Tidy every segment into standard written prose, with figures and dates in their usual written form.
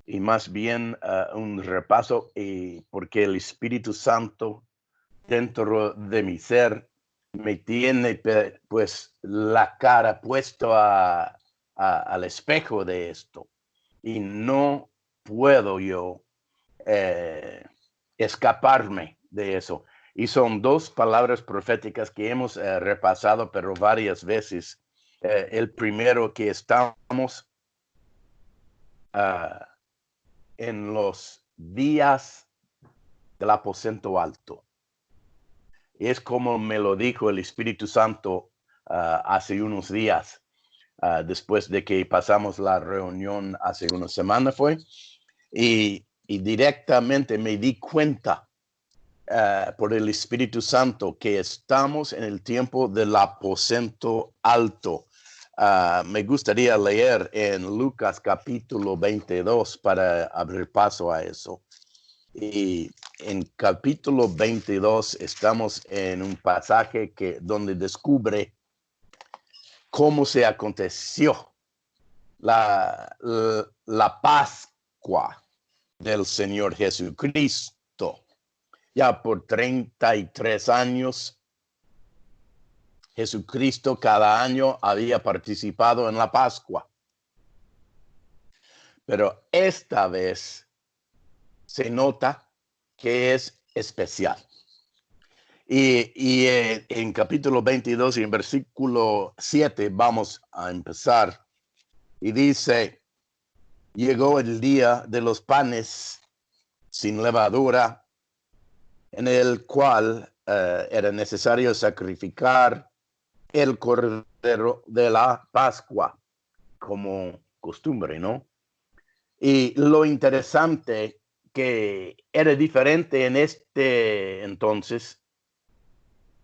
y más bien un repaso, porque el Espíritu Santo dentro de mi ser me tiene pues la cara puesto al espejo de esto, y no puedo yo escaparme de eso. Y son dos palabras proféticas que hemos repasado, pero varias veces. El primero, que estamos en los días del aposento alto. Es como me lo dijo el Espíritu Santo hace unos días, después de que pasamos la reunión hace una semana fue, y directamente me di cuenta por el Espíritu Santo que estamos en el tiempo del aposento alto. Me gustaría leer en Lucas capítulo 22 para abrir paso a eso. Y en capítulo 22 estamos en un pasaje donde descubre cómo se aconteció la Pascua del Señor Jesucristo. Ya por 33 años, Jesucristo cada año había participado en la Pascua. Pero esta vez se nota que es especial. Y en capítulo 22 y en versículo 7 vamos a empezar. Y dice, llegó el día de los panes sin levadura, en el cual era necesario sacrificar el cordero de la Pascua, como costumbre, ¿no? Y lo interesante que era diferente en este entonces,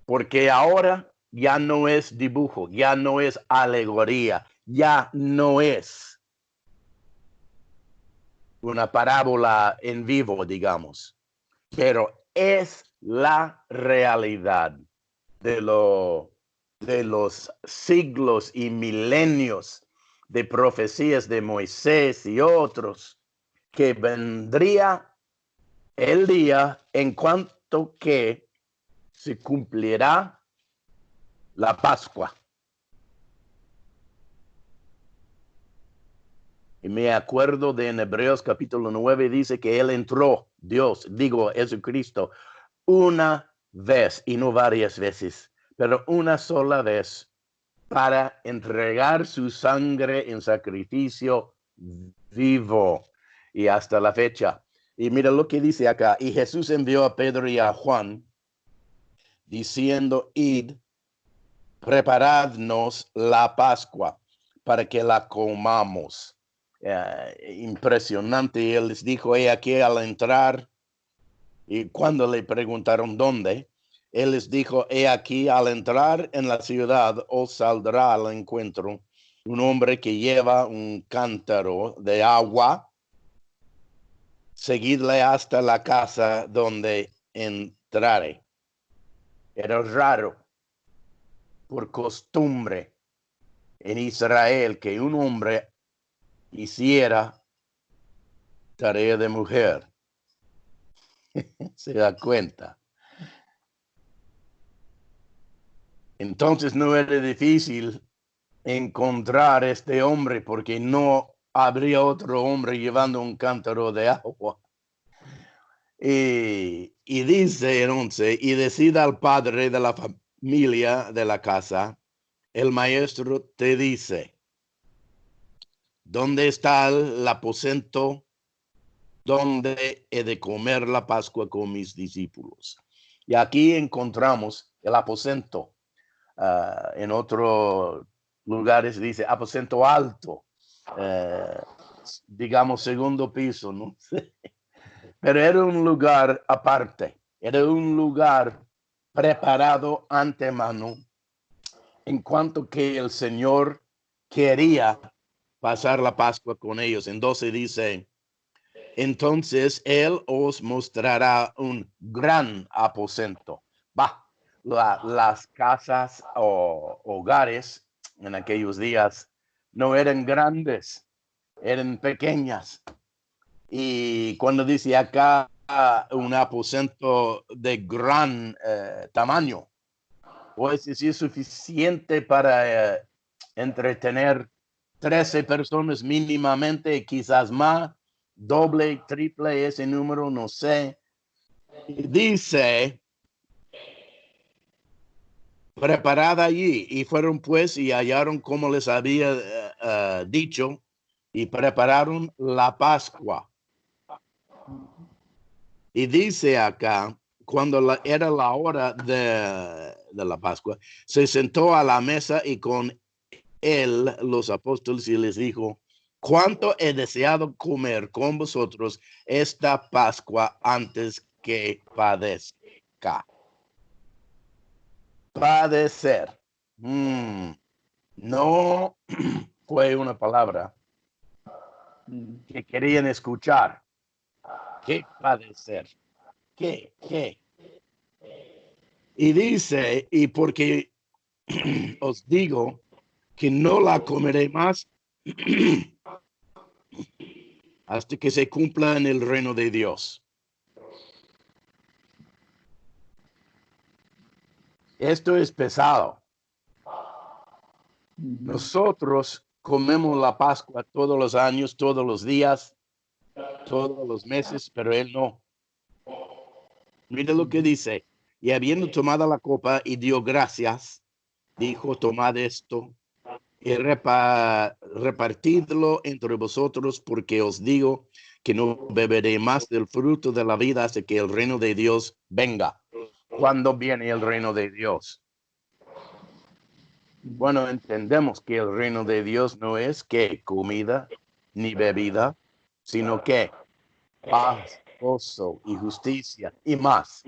porque ahora ya no es dibujo, ya no es alegoría, ya no es una parábola en vivo, digamos, pero es la realidad de los siglos y milenios de profecías de Moisés y otros, que vendría el día en cuanto que se cumplirá la Pascua. Y me acuerdo de en Hebreos capítulo 9 dice que él entró, Jesucristo, una vez y no varias veces, pero una sola vez, para entregar su sangre en sacrificio vivo, y hasta la fecha. Y mira lo que dice acá, y Jesús envió a Pedro y a Juan, diciendo, id, preparadnos la Pascua para que la comamos. Impresionante. Y él les dijo, he aquí al entrar, y cuando le preguntaron dónde, él les dijo, he aquí al entrar en la ciudad os saldrá al encuentro un hombre que lleva un cántaro de agua, seguidle hasta la casa donde entrare. Era raro, por costumbre en Israel, que un hombre hiciera tarea de mujer. Se da cuenta. Entonces no era difícil encontrar este hombre, porque no habría otro hombre llevando un cántaro de agua. Y dice en 11, y decida al padre de la familia de la casa, el maestro te dice, ¿dónde está el aposento donde he de comer la Pascua con mis discípulos? Y aquí encontramos el aposento. En otros lugares dice aposento alto, digamos segundo piso, no sé. Pero era un lugar aparte, era un lugar preparado antemano, en cuanto que el Señor quería pasar la Pascua con ellos. Entonces dice, entonces Él os mostrará un gran aposento. Las casas o hogares en aquellos días no eran grandes, eran pequeñas. Y cuando dice acá un aposento de gran tamaño, pues es suficiente para entretener 13 personas mínimamente, quizás más, doble, triple ese número, no sé. Y dice, preparada allí, y fueron pues y hallaron como les había dicho, y prepararon la Pascua. Y dice acá, cuando era la hora de la Pascua, se sentó a la mesa y con él los apóstoles y les dijo, cuánto he deseado comer con vosotros esta Pascua antes que padezca. Padecer. No fue una palabra que querían escuchar. ¿Qué padecer? ¿Qué? Y dice, y porque os digo que no la comeré más hasta que se cumpla en el reino de Dios. Esto es pesado. Nosotros comemos la Pascua todos los años, todos los días, todos los meses, pero él no. Mira lo que dice. Y habiendo tomado la copa y dio gracias, dijo, tomad esto y repartidlo entre vosotros, porque os digo que no beberé más del fruto de la vida hasta que el reino de Dios venga. ¿Cuándo viene el reino de Dios? Bueno, entendemos que el reino de Dios no es que comida ni bebida, sino que paz, gozo y justicia y más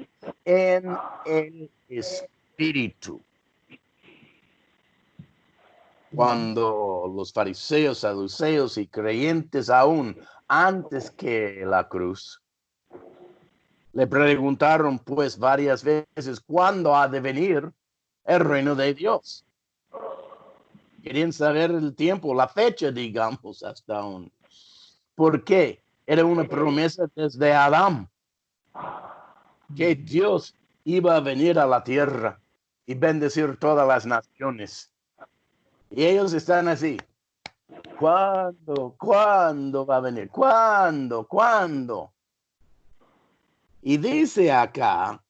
en el Espíritu. Cuando los fariseos, saduceos y creyentes aún antes que la cruz le preguntaron pues varias veces cuándo ha de venir el reino de Dios. Querían saber el tiempo, la fecha, digamos, hasta aún. ¿Por qué? Era una promesa desde Adán que Dios iba a venir a la tierra y bendecir todas las naciones. Y ellos están así. ¿Cuándo va a venir? ¿Cuándo? Y dice acá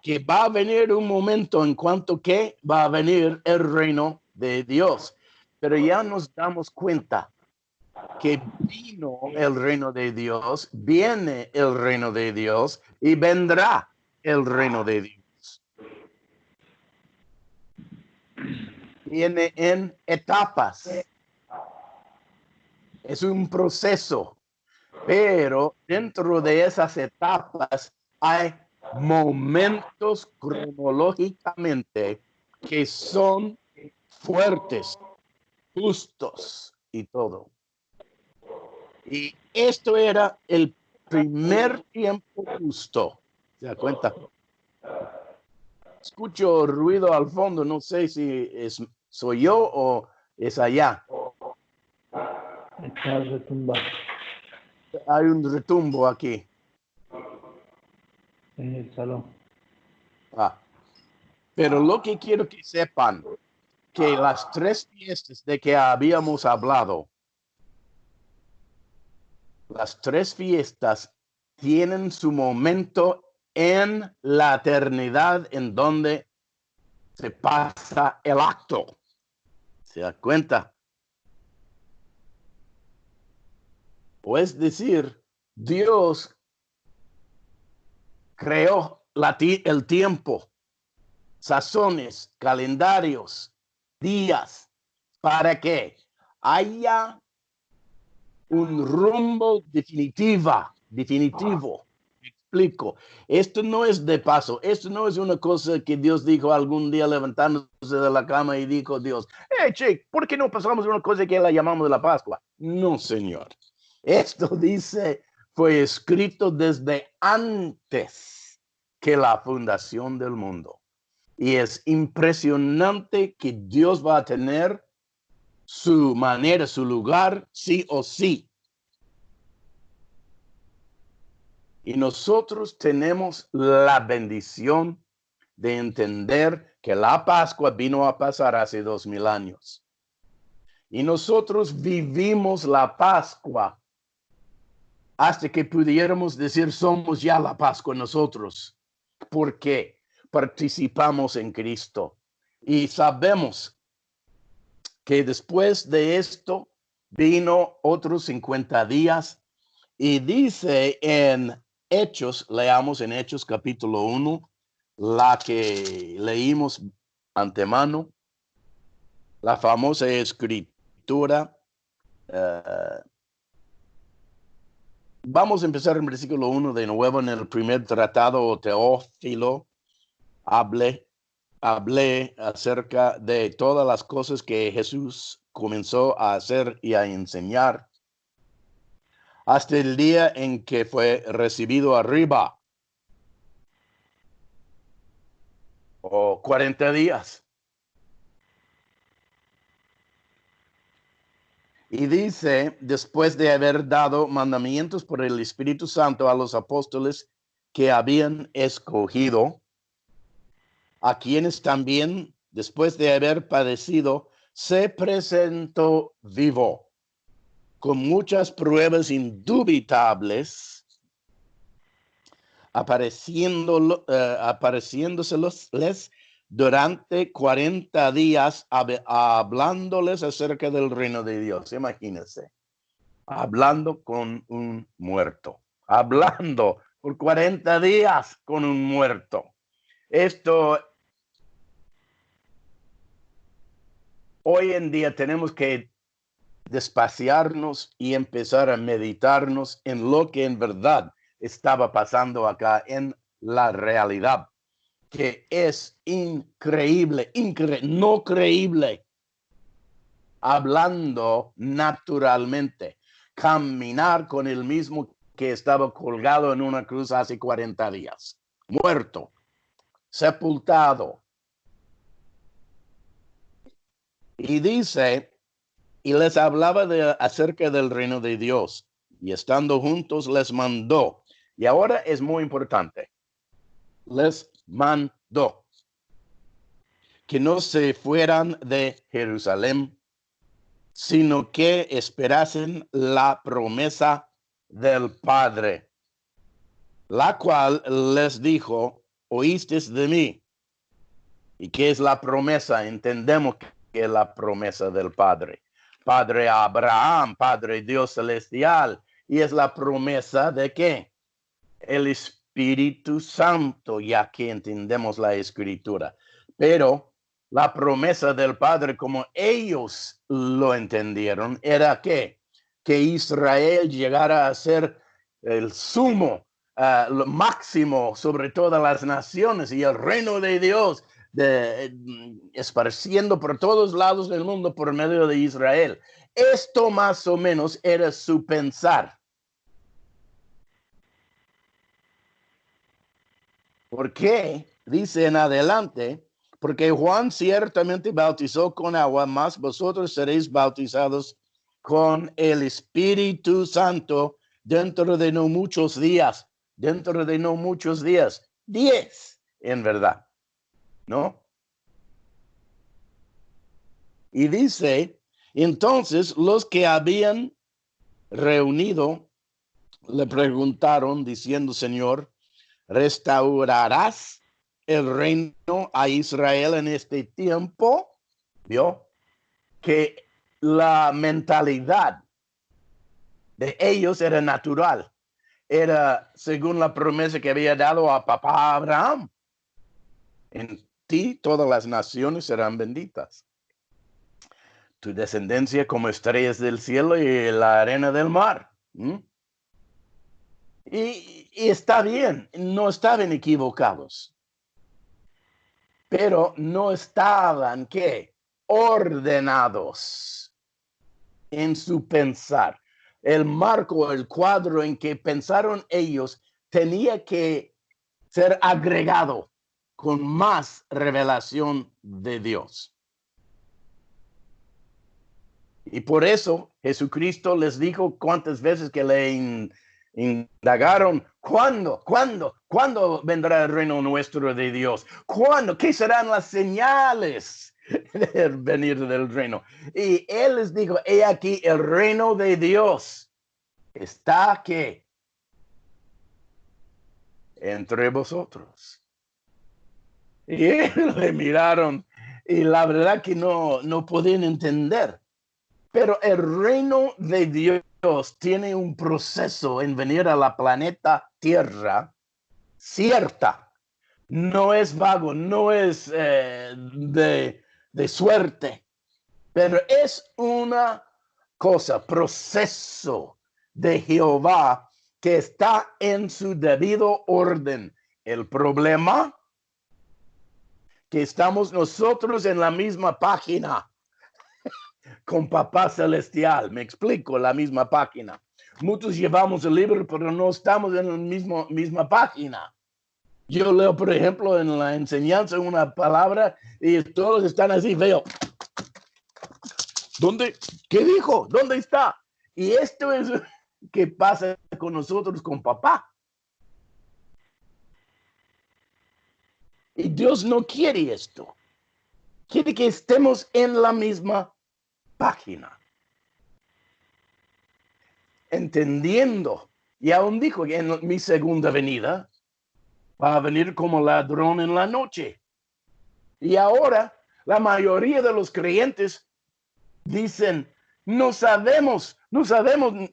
que va a venir un momento en cuanto que va a venir el reino de Dios. Pero ya nos damos cuenta que vino el reino de Dios, viene el reino de Dios y vendrá el reino de Dios. Viene en etapas. Es un proceso, pero dentro de esas etapas hay momentos cronológicamente que son fuertes, justos y todo. Y esto era el primer tiempo justo. ¿Se da cuenta? Escucho ruido al fondo, no sé si soy yo o es allá. Está retumbado Hay un retumbo aquí. en el salón. Pero lo que quiero que sepan, que las 3 fiestas de que habíamos hablado, las 3 fiestas tienen su momento en la eternidad en donde se pasa el acto. ¿Se da cuenta? O es decir, Dios creó el tiempo, sazones, calendarios, días, para que haya un rumbo definitivo. Me explico. Esto no es de paso. Esto no es una cosa que Dios dijo algún día levantándose de la cama y dijo Dios, che, ¿por qué no pasamos una cosa que la llamamos de la Pascua? No, Señor. Esto dice, fue escrito desde antes que la fundación del mundo. Y es impresionante que Dios va a tener su manera, su lugar, sí o sí. Y nosotros tenemos la bendición de entender que la Pascua vino a pasar hace 2000 años. Y nosotros vivimos la Pascua hasta que pudiéramos decir somos ya la Pascua nosotros. Porque participamos en Cristo. Y sabemos que después de esto vino otros 50 días. Y dice en Hechos, leamos en Hechos capítulo 1, la que leímos antemano, la famosa escritura. Vamos a empezar en versículo 1 de nuevo. En el primer tratado, Teófilo, hablé acerca de todas las cosas que Jesús comenzó a hacer y a enseñar hasta el día en que fue recibido arriba, o 40 días. Y dice, después de haber dado mandamientos por el Espíritu Santo a los apóstoles que habían escogido, a quienes también, después de haber padecido, se presentó vivo, con muchas pruebas indubitables, apareciéndoseles durante 40 días, hablándoles acerca del reino de Dios. Imagínense, hablando con un muerto, hablando por 40 días con un muerto. Esto, hoy en día tenemos que despaciarnos y empezar a meditarnos en lo que en verdad estaba pasando acá en la realidad, que es increíble, no creíble, hablando naturalmente, caminar con el mismo que estaba colgado en una cruz hace 40 días, muerto, sepultado. Y dice, y les hablaba acerca del reino de Dios, y estando juntos les mandó. Y ahora es muy importante, les mandó que no se fueran de Jerusalén, sino que esperasen la promesa del Padre, la cual les dijo, oísteis de mí. ¿Y qué es la promesa? Entendemos que es la promesa del Padre. Padre Abraham, Padre Dios celestial. Y es la promesa de ¿qué? El Espíritu Santo, ya que entendemos la Escritura. Pero la promesa del Padre, como ellos lo entendieron, era que Israel llegara a ser el sumo, lo máximo sobre todas las naciones, y el reino de Dios esparciendo por todos lados del mundo por medio de Israel. Esto más o menos era su pensar. ¿Por qué? Dice en adelante, porque Juan ciertamente bautizó con agua, mas vosotros seréis bautizados con el Espíritu Santo dentro de no muchos días. Dentro de no muchos días. 10, en verdad, ¿no? Y dice, entonces los que habían reunido le preguntaron diciendo, Señor, ¿restaurarás el reino a Israel en este tiempo? ¿Vio? Que la mentalidad de ellos era natural. Era según la promesa que había dado a papá Abraham. En ti todas las naciones serán benditas. Tu descendencia como estrellas del cielo y la arena del mar. Y está bien, no estaban equivocados. Pero no estaban, ¿qué? Ordenados en su pensar. El marco, el cuadro en que pensaron ellos tenía que ser agregado con más revelación de Dios. Y por eso Jesucristo les dijo cuántas veces que le indagaron, ¿cuándo vendrá el reino nuestro de Dios? ¿Cuándo? ¿Qué serán las señales del venir del reino? Y él les dijo, he aquí el reino de Dios está aquí entre vosotros. Y le miraron y la verdad que no podían entender. Pero el reino de Dios tiene un proceso en venir a la planeta Tierra cierta. No es vago, no es de suerte, pero es una cosa, proceso de Jehová que está en su debido orden. El problema que estamos nosotros en la misma página con Papá Celestial. Me explico, la misma página. Muchos llevamos el libro, pero no estamos en la misma página. Yo leo, por ejemplo, en la enseñanza una palabra y todos están así, veo. ¿Dónde? ¿Qué dijo? ¿Dónde está? Y esto es que pasa con nosotros, con Papá. Y Dios no quiere esto. Quiere que estemos en la misma página. Entendiendo. Y aún dijo que en mi segunda venida va a venir como ladrón en la noche. Y ahora la mayoría de los creyentes dicen, no sabemos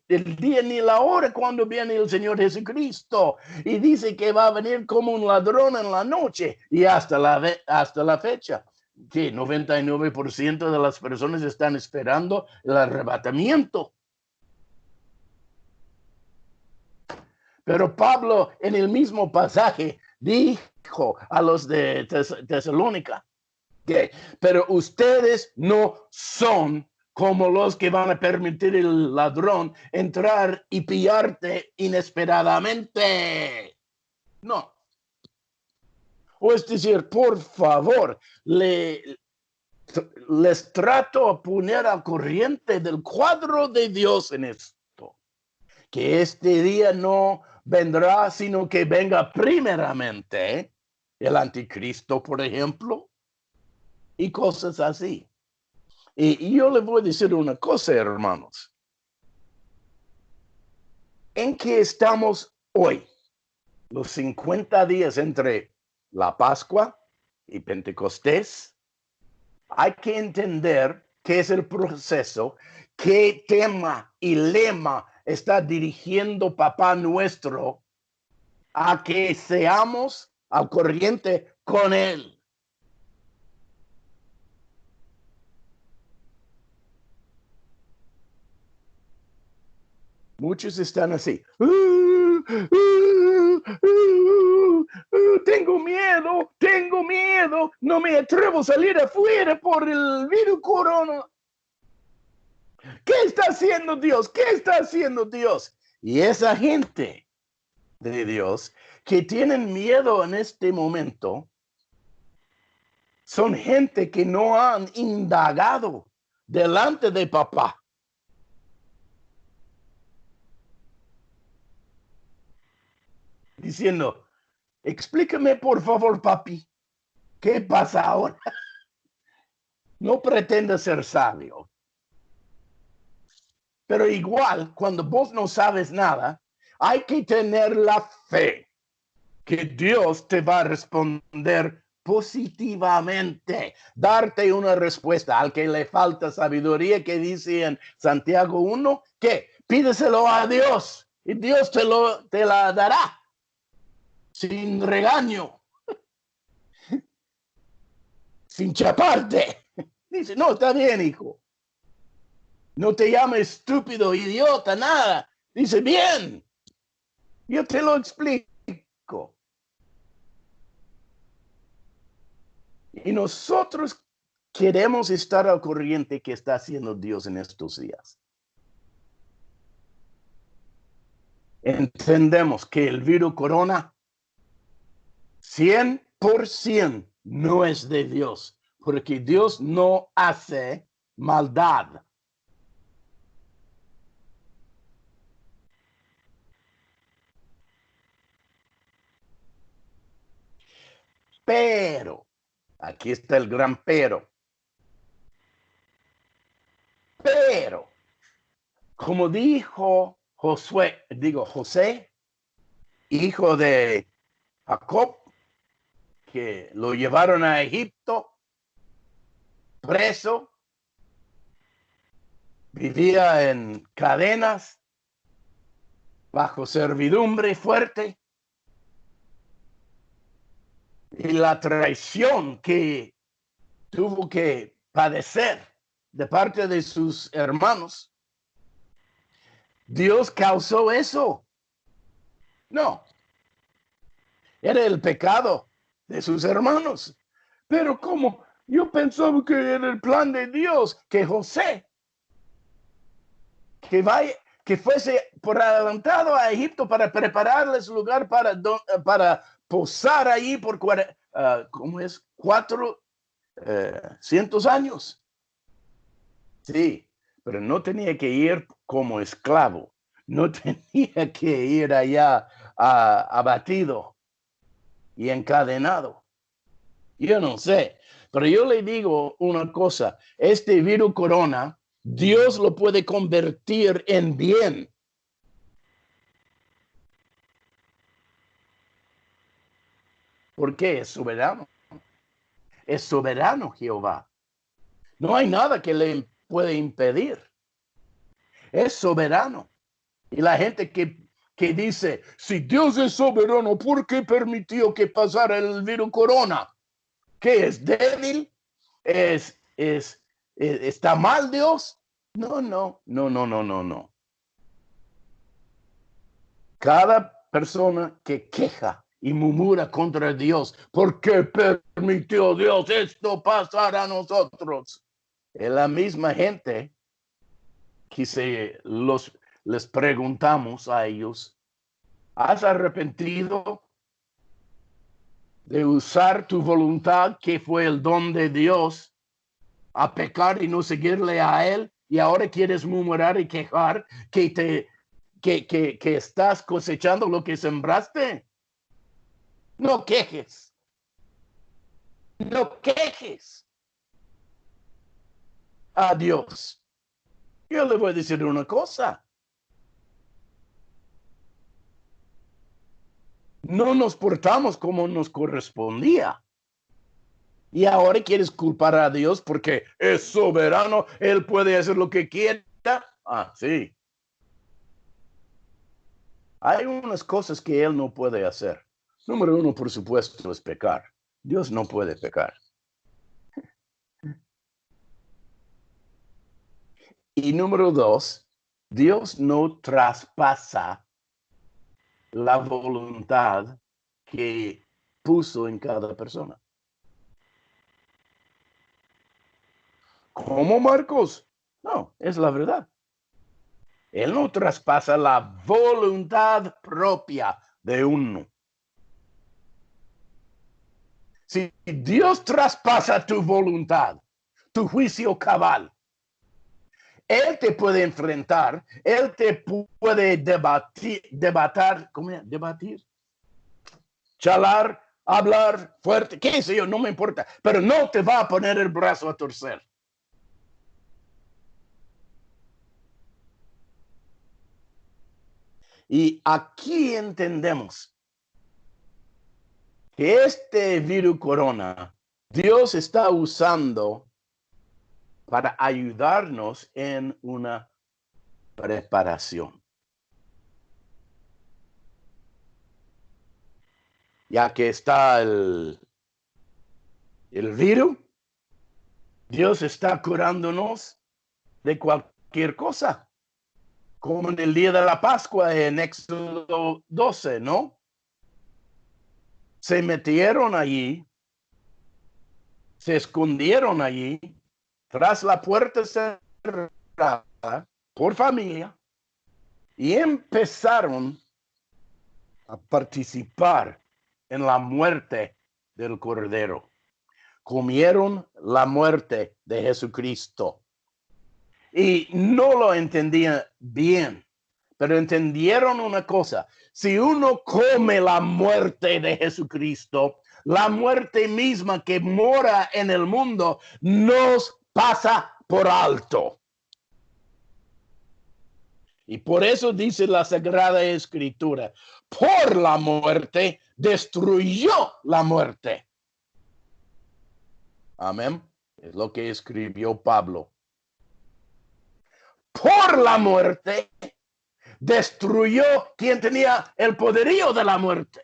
el día ni la hora cuando viene el Señor Jesucristo. Y dice que va a venir como un ladrón en la noche. Y hasta la fecha, que 99% de las personas están esperando el arrebatamiento. Pero Pablo en el mismo pasaje dijo a los de Tesalónica que, pero ustedes no son como los que van a permitir el ladrón entrar y pillarte inesperadamente. No. O es decir, por favor, les trato a poner al corriente del cuadro de Dios en esto. Que este día no vendrá, sino que venga primeramente el anticristo, por ejemplo, y cosas así. Y yo les voy a decir una cosa, hermanos. ¿En qué estamos hoy? Los 50 días entre la Pascua y Pentecostés. Hay que entender qué es el proceso, qué tema y lema está dirigiendo Papá Nuestro a que seamos al corriente con Él. Muchos están así. Tengo miedo. No me atrevo a salir afuera por el virus corona. ¿Qué está haciendo Dios? ¿Qué está haciendo Dios? Y esa gente de Dios que tienen miedo en este momento son gente que no han indagado delante de Papá. Diciendo, explícame por favor, papi, ¿qué pasa ahora? No pretenda ser sabio. Pero igual, cuando vos no sabes nada, hay que tener la fe que Dios te va a responder positivamente, darte una respuesta. Al que le falta sabiduría, que dice en Santiago 1, que pídeselo a Dios y Dios te la dará sin regaño, sin chaparte. Dice, no, está bien, hijo. No te llames estúpido, idiota, nada. Dice, bien, yo te lo explico. Y nosotros queremos estar al corriente que está haciendo Dios en estos días. Entendemos que el virus corona 100% no es de Dios, porque Dios no hace maldad. Pero, aquí está el gran pero. Pero, como dijo José, hijo de Jacob, que lo llevaron a Egipto, preso, vivía en cadenas, bajo servidumbre fuerte, y la traición que tuvo que padecer de parte de sus hermanos, Dios causó eso. No, era el pecado de sus hermanos. Pero como yo pensaba que era el plan de Dios, que José, que fuese por adelantado a Egipto para prepararles lugar para posar allí por ¿cómo es? 400 años. Sí, pero no tenía que ir como esclavo, no tenía que ir allá abatido y encadenado. Yo no sé, pero yo le digo una cosa, este virus corona, Dios lo puede convertir en bien. Porque es soberano. Es soberano Jehová. No hay nada que le puede impedir. Es soberano. Y la gente que dice, si Dios es soberano, ¿por qué permitió que pasara el virus corona? ¿Qué es débil? ¿Está mal Dios? No, no, no, no, no, no, no. Cada persona que queja y murmura contra Dios, ¿por qué permitió Dios esto pasar a nosotros? Es la misma gente que les preguntamos a ellos, ¿has arrepentido de usar tu voluntad, que fue el don de Dios, a pecar y no seguirle a Él? Y ahora quieres murmurar y quejar que estás cosechando lo que sembraste. No quejes. No quejes a Dios. Yo le voy a decir una cosa. No nos portamos como nos correspondía. Y ahora quieres culpar a Dios porque es soberano, Él puede hacer lo que quiera. Ah, sí. Hay unas cosas que Él no puede hacer. Número uno, por supuesto, es pecar. Dios no puede pecar. Y número dos, Dios no traspasa la voluntad que puso en cada persona. ¿Cómo, Marcos? No, es la verdad. Él no traspasa la voluntad propia de uno. Si Dios traspasa tu voluntad, tu juicio cabal, Él te puede enfrentar, Él te puede debatir, charlar, hablar fuerte, qué sé yo, no me importa, pero no te va a poner el brazo a torcer. Y aquí entendemos que este virus corona, Dios está usando para ayudarnos en una preparación. Ya que está el virus, Dios está curándonos de cualquier cosa. Como en el día de la Pascua en Éxodo 12, ¿no? Se metieron allí, se escondieron allí, tras la puerta cerrada, por familia, y empezaron a participar en la muerte del Cordero. Comieron la muerte de Jesucristo. Y no lo entendían bien, pero entendieron una cosa. Si uno come la muerte de Jesucristo, la muerte misma que mora en el mundo, nos pasa por alto. Y por eso dice la Sagrada Escritura, por la muerte destruyó la muerte. Amén. Es lo que escribió Pablo. Por la muerte destruyó quien tenía el poderío de la muerte.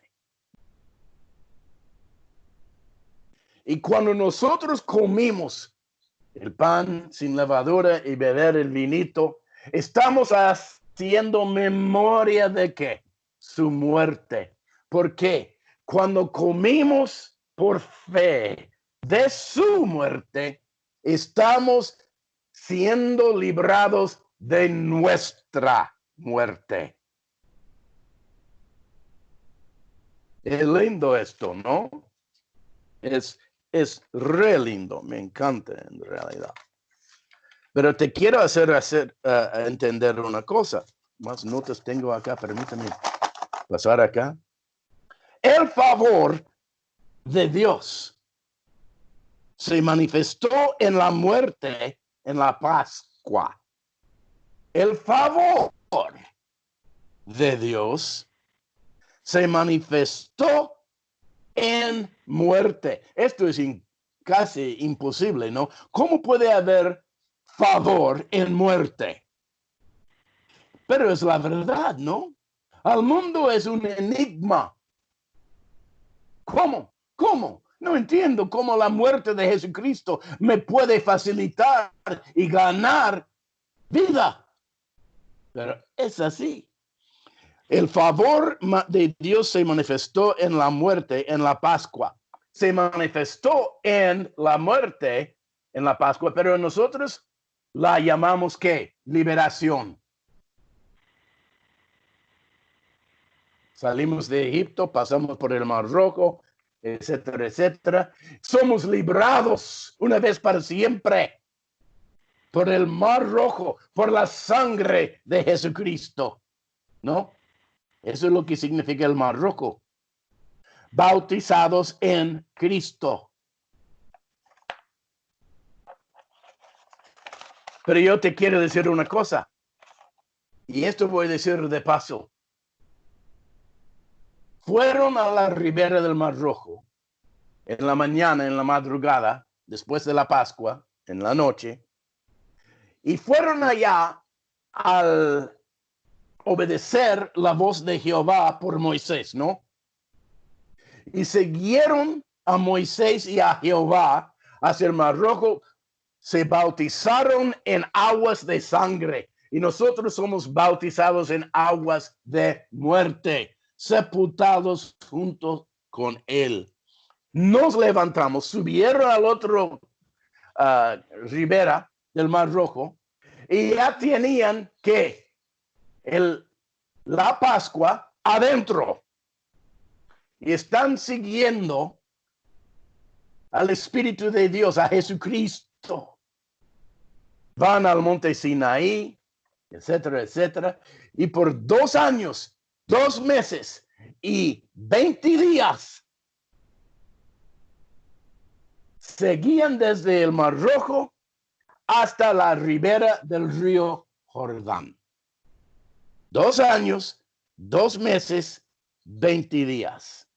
Y cuando nosotros comimos el pan sin levadura y beber el vinito, estamos haciendo memoria de ¿qué? Su muerte. ¿Por qué? Cuando comimos por fe de su muerte, estamos siendo librados de nuestra muerte. Es lindo esto, ¿no? Es re lindo, me encanta en realidad. Pero te quiero hacer entender una cosa. Más notas tengo acá, permítame pasar acá. El favor de Dios se manifestó en la muerte, en la Pascua. El favor de Dios se manifestó en muerte. Esto es casi imposible, ¿no? ¿Cómo puede haber favor en muerte? Pero es la verdad, ¿no? Al mundo es un enigma. ¿Cómo? No entiendo cómo la muerte de Jesucristo me puede facilitar y ganar vida. Pero es así. El favor de Dios se manifestó en la muerte, en la Pascua. Se manifestó en la muerte, en la Pascua, pero nosotros la llamamos ¿qué? Liberación. Salimos de Egipto, pasamos por el Mar Rojo, etcétera, etcétera. Somos librados una vez para siempre por el Mar Rojo, por la sangre de Jesucristo, ¿no? Eso es lo que significa el Mar Rojo. Bautizados en Cristo. Pero yo te quiero decir una cosa, y esto voy a decir de paso. Fueron a la ribera del Mar Rojo en la mañana, en la madrugada, después de la Pascua, en la noche, y fueron allá al obedecer la voz de Jehová por Moisés, ¿no? Y siguieron a Moisés y a Jehová hacia el Mar Rojo, se bautizaron en aguas de sangre, y nosotros somos bautizados en aguas de muerte, sepultados juntos con él. Nos levantamos, subieron al otro ribera del Mar Rojo, y ya tenían que la Pascua adentro. Y están siguiendo al Espíritu de Dios, a Jesucristo. Van al monte Sinaí, etcétera, etcétera. Y por 2 años, 2 meses y 20 días, seguían desde el Mar Rojo hasta la ribera del río Jordán. 2 años, 2 meses, 20 días.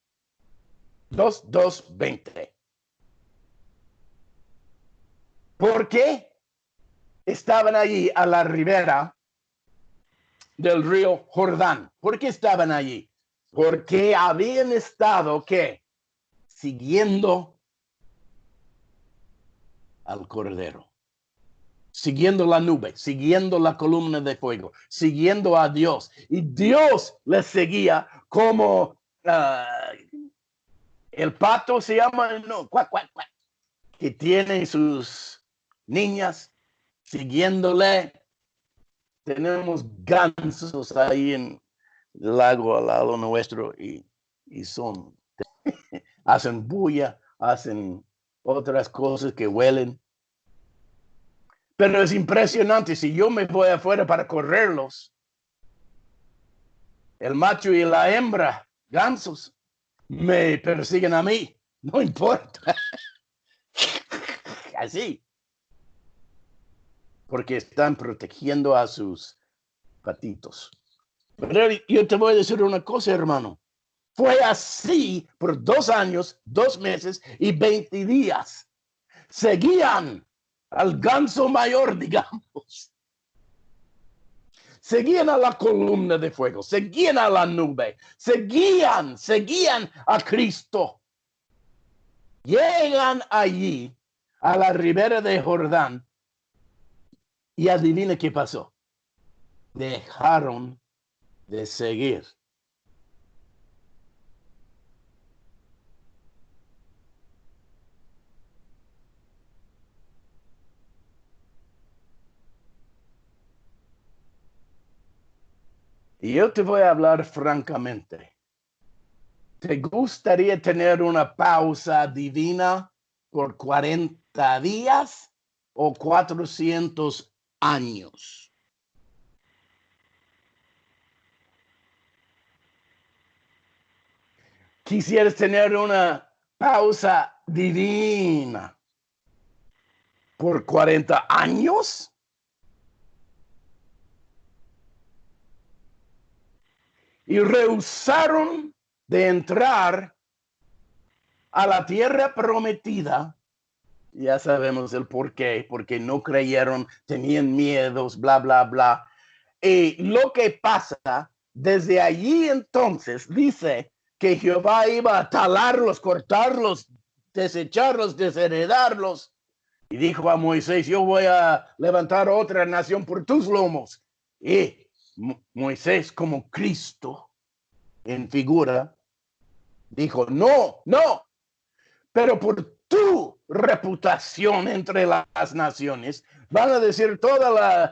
20. ¿Por qué estaban allí a la ribera del río Jordán? ¿Por qué estaban allí? Porque habían estado, ¿qué? Siguiendo al Cordero, siguiendo la nube, siguiendo la columna de fuego, siguiendo a Dios. Y Dios les seguía como el pato se llama, no, cuac, cuac, cuac, que tiene sus niñas siguiéndole. Tenemos gansos ahí en el lago al lado nuestro y son, hacen bulla, hacen otras cosas que huelen. Pero es impresionante, si yo me voy afuera para correrlos, el macho y la hembra, gansos, me persiguen a mí, No importa. Así. Porque están protegiendo a sus patitos. Pero yo te voy a decir una cosa, hermano. Fue así por 2 años, 2 meses y 20 días. Seguían al ganso mayor, digamos. Seguían a la columna de fuego, seguían a la nube, seguían a Cristo. Llegan allí a la ribera de Jordán y adivina qué pasó. Dejaron de seguir. Y yo te voy a hablar francamente. ¿Te gustaría tener una pausa divina por 40 días o 400 años? ¿Quisieras tener una pausa divina por 40 años? Y rehusaron de entrar a la tierra prometida. Ya sabemos el por qué, porque no creyeron, tenían miedos, bla, bla, bla. Y lo que pasa desde allí entonces dice que Jehová iba a talarlos, cortarlos, desecharlos, desheredarlos. Y dijo a Moisés, yo voy a levantar otra nación por tus lomos. Y Moisés, como Cristo en figura, dijo, no, no, pero por tu reputación entre las naciones, van a decir todos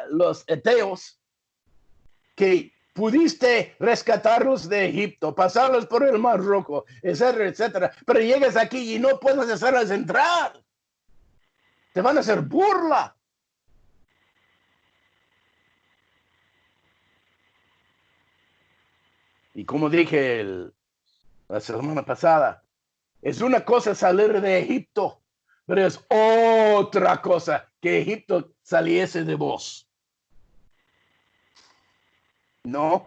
los eteos que pudiste rescatarlos de Egipto, pasarlos por el Mar Rojo, etcétera, etcétera, pero llegas aquí y no puedes hacerlas entrar. Te van a hacer burla. Y como dije la semana pasada, es una cosa salir de Egipto, pero es otra cosa que Egipto saliese de vos. No.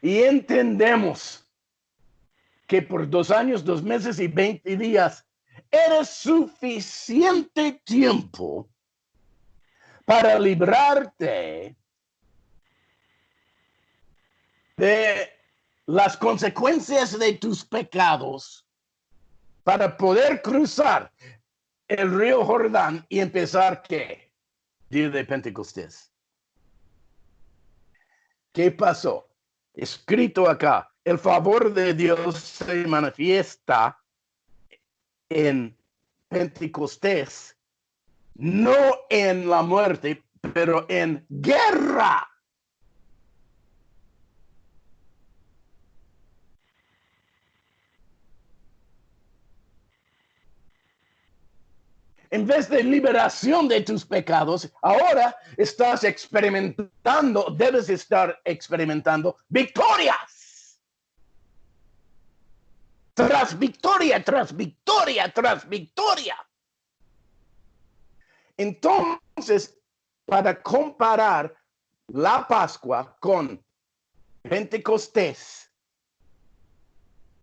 Y entendemos que por 2 años, 2 meses y 20 días era suficiente tiempo para librarte de las consecuencias de tus pecados, para poder cruzar el río Jordán y empezar, ¿qué? Día de Pentecostés. ¿Qué pasó? Escrito acá, el favor de Dios se manifiesta en Pentecostés, no en la muerte, pero en guerra. En vez de liberación de tus pecados, ahora estás experimentando, debes estar experimentando victorias. Tras victoria, tras victoria, tras victoria. Entonces, para comparar la Pascua con Pentecostés,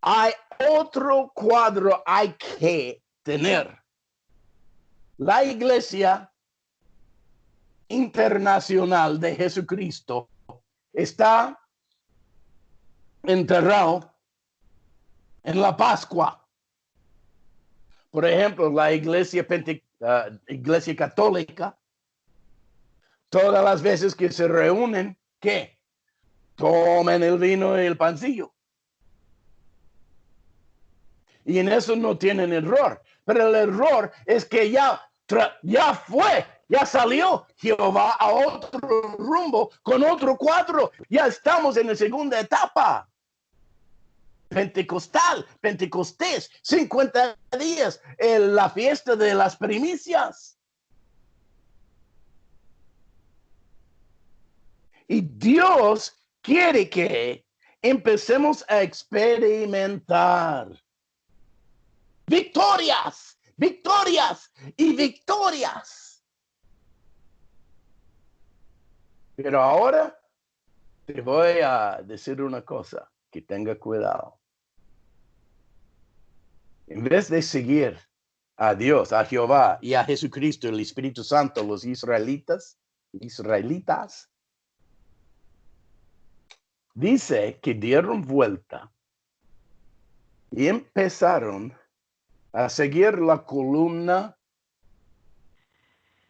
hay otro cuadro hay que tener. La Iglesia Internacional de Jesucristo está enterrado en la Pascua. Por ejemplo, la Iglesia Católica, todas las veces que se reúnen, ¿qué? Tomen el vino y el pancillo. Y en eso no tienen error. Pero el error es que ya salió Jehová a otro rumbo con otro cuadro. Ya estamos en la segunda etapa. Pentecostés, 50 días, la fiesta de las primicias. Y Dios quiere que empecemos a experimentar victorias, victorias y victorias. Pero ahora te voy a decir una cosa, que tenga cuidado. En vez de seguir a Dios, a Jehová y a Jesucristo, el Espíritu Santo, los israelitas, dice que dieron vuelta y empezaron a seguir la columna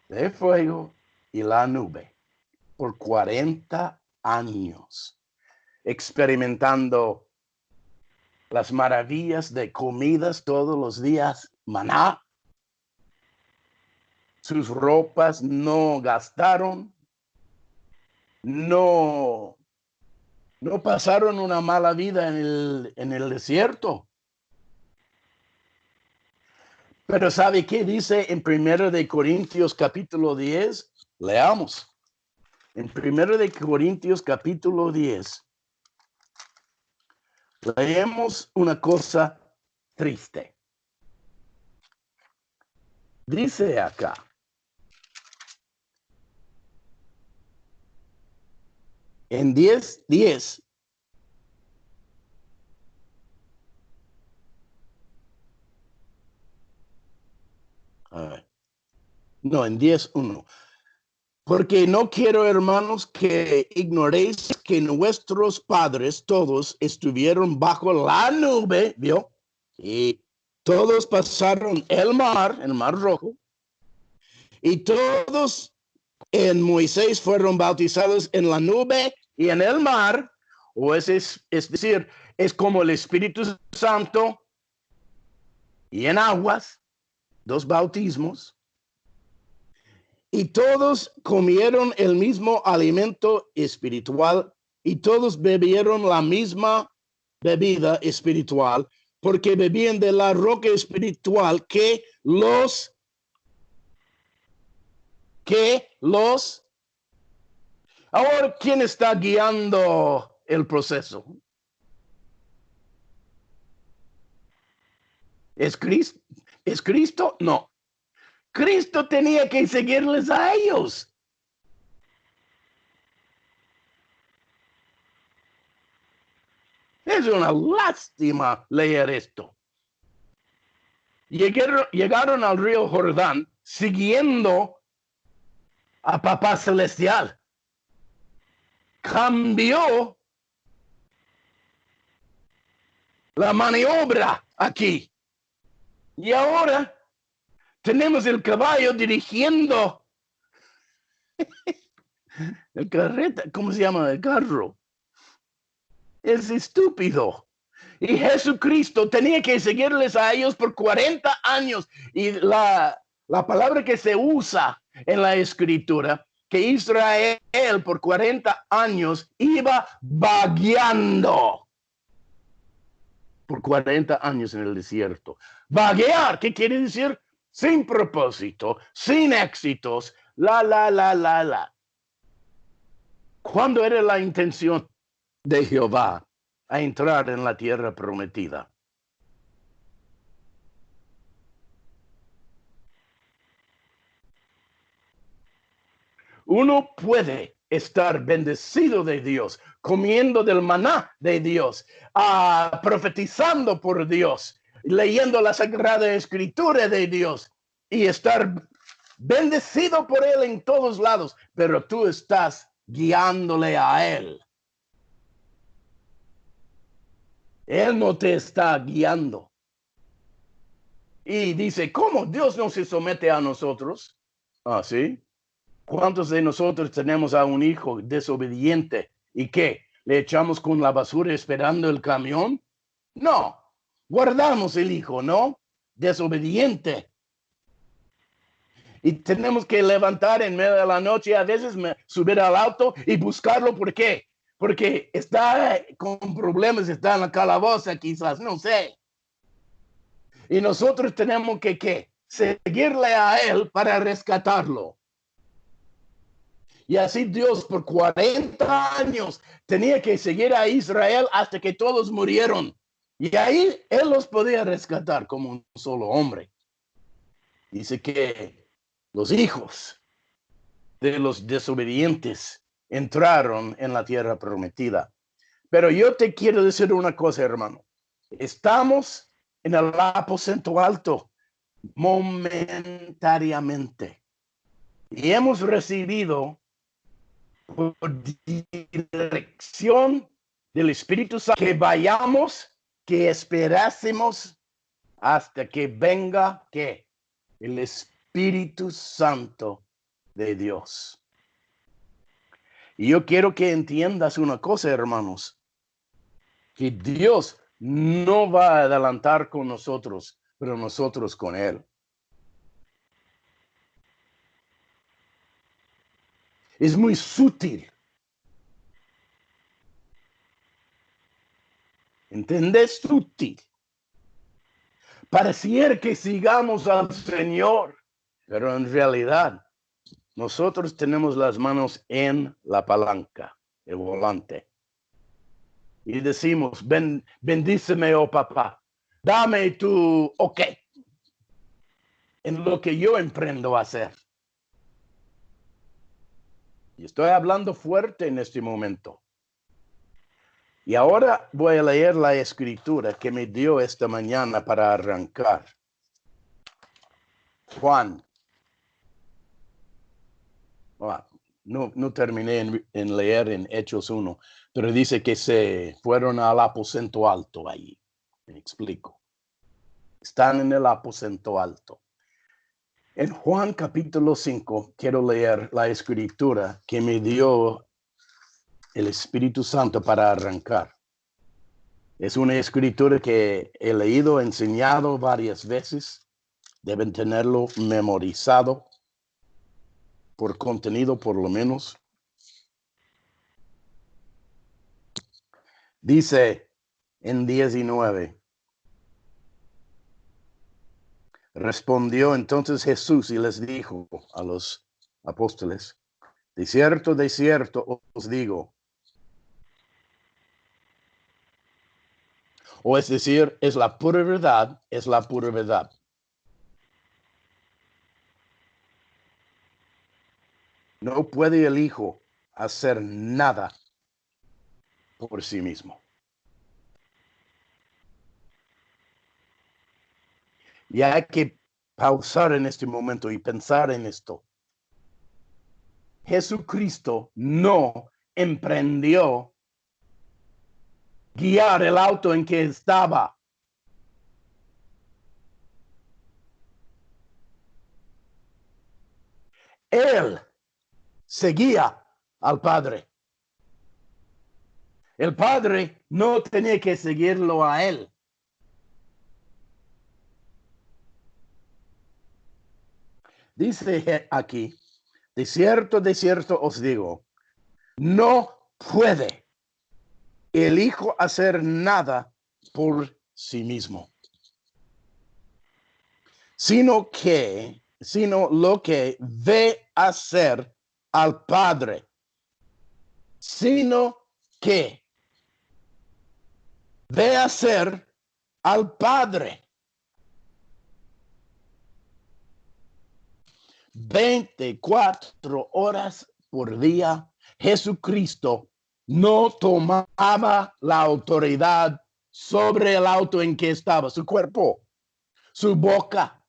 de fuego y la nube por 40 años, experimentando las maravillas de comidas todos los días, maná. Sus ropas no gastaron, no pasaron una mala vida en el desierto. Pero ¿sabe qué dice en 1 de Corintios capítulo 10? Leamos. En 1 de Corintios capítulo 10, leemos una cosa triste. Dice acá, en 10:10, no, en 10:1. Porque no quiero, hermanos, que ignoréis que nuestros padres todos estuvieron bajo la nube, ¿vio? Y todos pasaron el mar Rojo, y todos en Moisés fueron bautizados en la nube y en el mar, o es decir, es como el Espíritu Santo y en aguas, 2 bautismos. Y todos comieron el mismo alimento espiritual y todos bebieron la misma bebida espiritual, porque bebían de la roca espiritual que los Ahora, ¿quién está guiando el proceso? ¿Es Cristo? ¿Es Cristo? No. Cristo tenía que seguirles a ellos. Es una lástima leer esto. Llegaron al río Jordán siguiendo a Papá Celestial. Cambió la maniobra aquí. Y ahora tenemos el caballo dirigiendo el carreta, ¿cómo se llama? El carro. Es estúpido. Y Jesucristo tenía que seguirles a ellos por 40 años. Y la palabra que se usa en la escritura, que Israel por 40 años iba vagueando. Por 40 años en el desierto. Vaguear, ¿qué quiere decir? Sin propósito, sin éxitos, la. ¿Cuándo era la intención de Jehová a entrar en la tierra prometida? Uno puede estar bendecido de Dios, comiendo del maná de Dios, profetizando por Dios, leyendo la Sagrada Escritura de Dios y estar bendecido por Él en todos lados, pero tú estás guiándole a Él. Él no te está guiando. Y dice, ¿cómo Dios no se somete a nosotros? Ah, ¿sí? ¿Cuántos de nosotros tenemos a un hijo desobediente y qué? ¿Le echamos con la basura esperando el camión? No, guardamos el hijo, ¿no? Desobediente. Y tenemos que levantar en medio de la noche, a veces subir al auto y buscarlo. ¿Por qué? Porque está con problemas, está en la calaboza quizás, no sé. Y nosotros tenemos que seguirle a él para rescatarlo. Y así Dios por 40 años tenía que seguir a Israel hasta que todos murieron. Y ahí Él los podía rescatar como un solo hombre. Dice que los hijos de los desobedientes entraron en la tierra prometida. Pero yo te quiero decir una cosa, hermano. Estamos en el aposento alto momentáneamente. Y hemos recibido por dirección del Espíritu Santo que vayamos, que esperásemos hasta que venga ¿qué? El Espíritu Santo de Dios. Y yo quiero que entiendas una cosa, hermanos, que Dios no va a adelantar con nosotros, pero nosotros con Él. Es muy sutil. ¿Entendés? Sutil. Pareciera que sigamos al Señor, pero en realidad nosotros tenemos las manos en la palanca, el volante. Y decimos, bendíceme, oh papá, dame tu ok en lo que yo emprendo a hacer. Y estoy hablando fuerte en este momento. Y ahora voy a leer la escritura que me dio esta mañana para arrancar. Juan. No terminé en leer en Hechos 1, pero dice que se fueron al aposento alto allí. Me explico. Están en el aposento alto. En Juan capítulo 5, quiero leer la escritura que me dio el Espíritu Santo para arrancar. Es una escritura que he leído, enseñado varias veces. Deben tenerlo memorizado por contenido, por lo menos. Dice en 19. Respondió entonces Jesús y les dijo a los apóstoles: de cierto os digo. O es decir, es la pura verdad, es la pura verdad. No puede el Hijo hacer nada por sí mismo. Y hay que pausar en este momento y pensar en esto. Jesucristo no emprendió guiar el auto en que estaba. Él seguía al Padre. El Padre no tenía que seguirlo a él. Dice aquí, de cierto os digo, no puede el Hijo hacer nada por sí mismo, sino lo que ve hacer al Padre, sino que ve hacer al Padre. 24 horas por día, Jesucristo no tomaba la autoridad sobre el auto en que estaba, su cuerpo, su boca.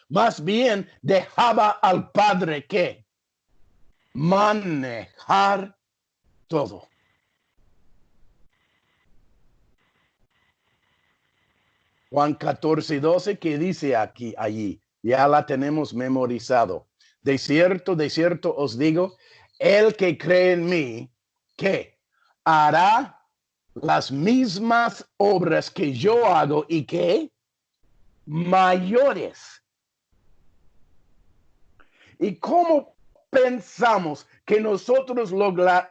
Más bien dejaba al Padre que manejar todo. Juan 14:12, que dice allí, ya la tenemos memorizado. De cierto os digo, el que cree en mí, que hará las mismas obras que yo hago y que mayores. ¿Y cómo pensamos que nosotros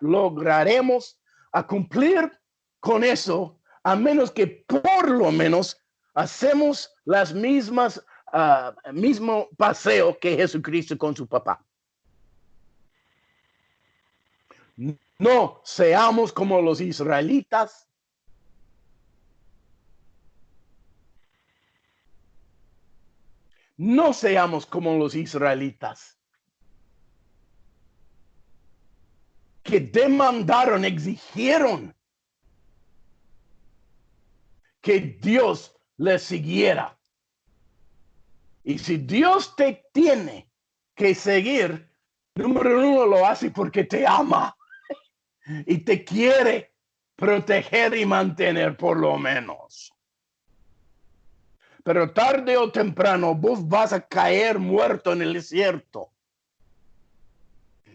lograremos a cumplir con eso, a menos que por lo menos hacemos las mismas, mismo paseo que Jesucristo con su papá? No seamos como los israelitas. No seamos como los israelitas que demandaron, exigieron que Dios les siguiera. Y si Dios te tiene que seguir, número uno, lo hace porque te ama y te quiere proteger y mantener por lo menos. Pero tarde o temprano vos vas a caer muerto en el desierto.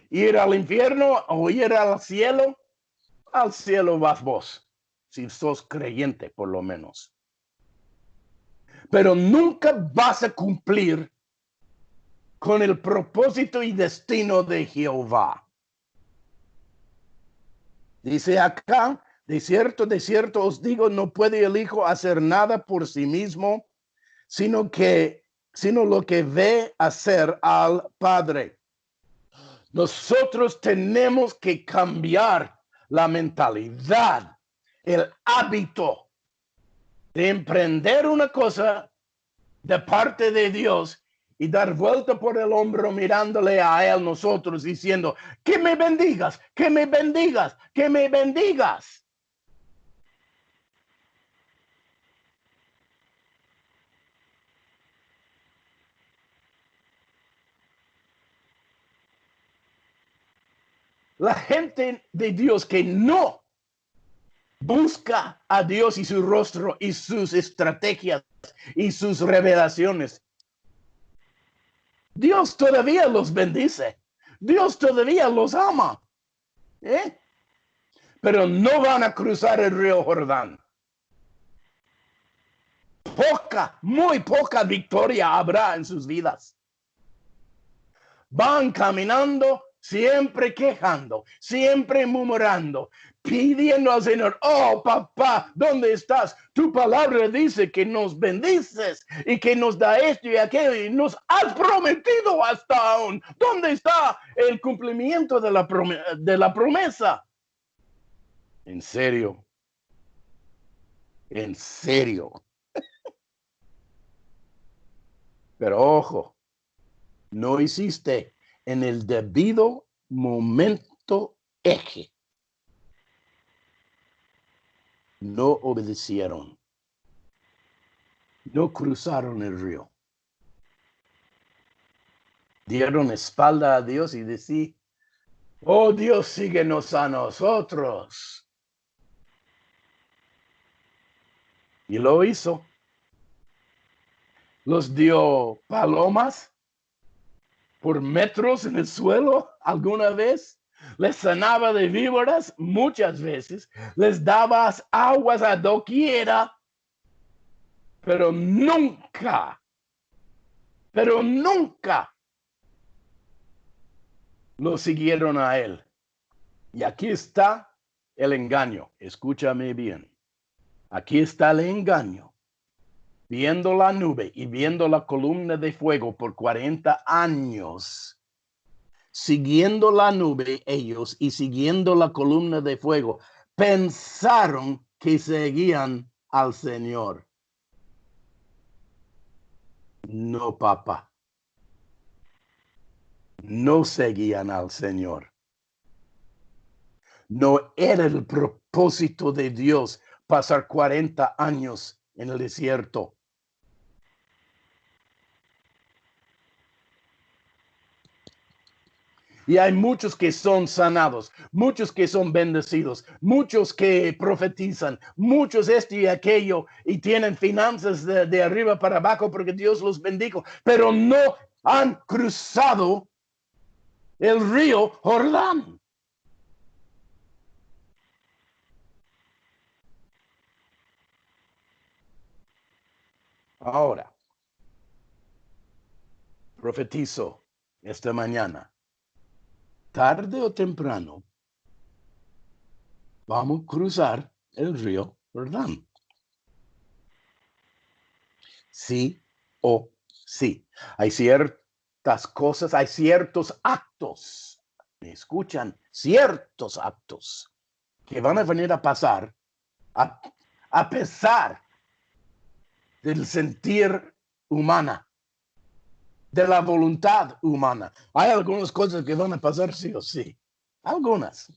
Ir al infierno o ir al cielo vas vos, si sos creyente por lo menos. Pero nunca vas a cumplir con el propósito y destino de Jehová. Dice acá, de cierto os digo, no puede el Hijo hacer nada por sí mismo, sino lo que ve hacer al Padre. Nosotros tenemos que cambiar la mentalidad, el hábito de emprender una cosa de parte de Dios y dar vuelta por el hombro mirándole a él nosotros diciendo, que me bendigas, que me bendigas, que me bendigas. La gente de Dios que no busca a Dios y su rostro y sus estrategias y sus revelaciones, Dios todavía los bendice. Dios todavía los ama. Pero no van a cruzar el río Jordán. Muy poca victoria habrá en sus vidas. Van caminando, siempre quejando, siempre murmurando, pidiendo al Señor, oh papá, ¿dónde estás? Tu palabra dice que nos bendices y que nos da esto y aquello y nos has prometido hasta aún. ¿Dónde está el cumplimiento de la promesa? En serio, en serio. Pero ojo, no hiciste en el debido momento eje. No obedecieron. No cruzaron el río. Dieron espalda a Dios y decían, oh Dios, síguenos a nosotros. Y lo hizo. Los dio palomas por metros en el suelo alguna vez. Les sanaba de víboras muchas veces. Les dabas aguas a doquiera. Pero nunca lo siguieron a él. Y aquí está el engaño. Escúchame bien. Aquí está el engaño. Viendo la nube y viendo la columna de fuego por 40 años, siguiendo la nube ellos y siguiendo la columna de fuego, pensaron que seguían al Señor. No, papá. No seguían al Señor. No era el propósito de Dios pasar 40 años en el desierto. Y hay muchos que son sanados, muchos que son bendecidos, muchos que profetizan, muchos esto y aquello, y tienen finanzas de arriba para abajo porque Dios los bendijo, pero no han cruzado el río Jordán. Ahora, profetizo esta mañana, tarde o temprano, vamos a cruzar el río Jordán. Sí o sí. Hay ciertas cosas, hay ciertos actos me escuchan, ciertos actos que van a venir a pasar a pesar del sentir humana, de la voluntad humana. Hay algunas cosas que van a pasar sí o sí, algunas.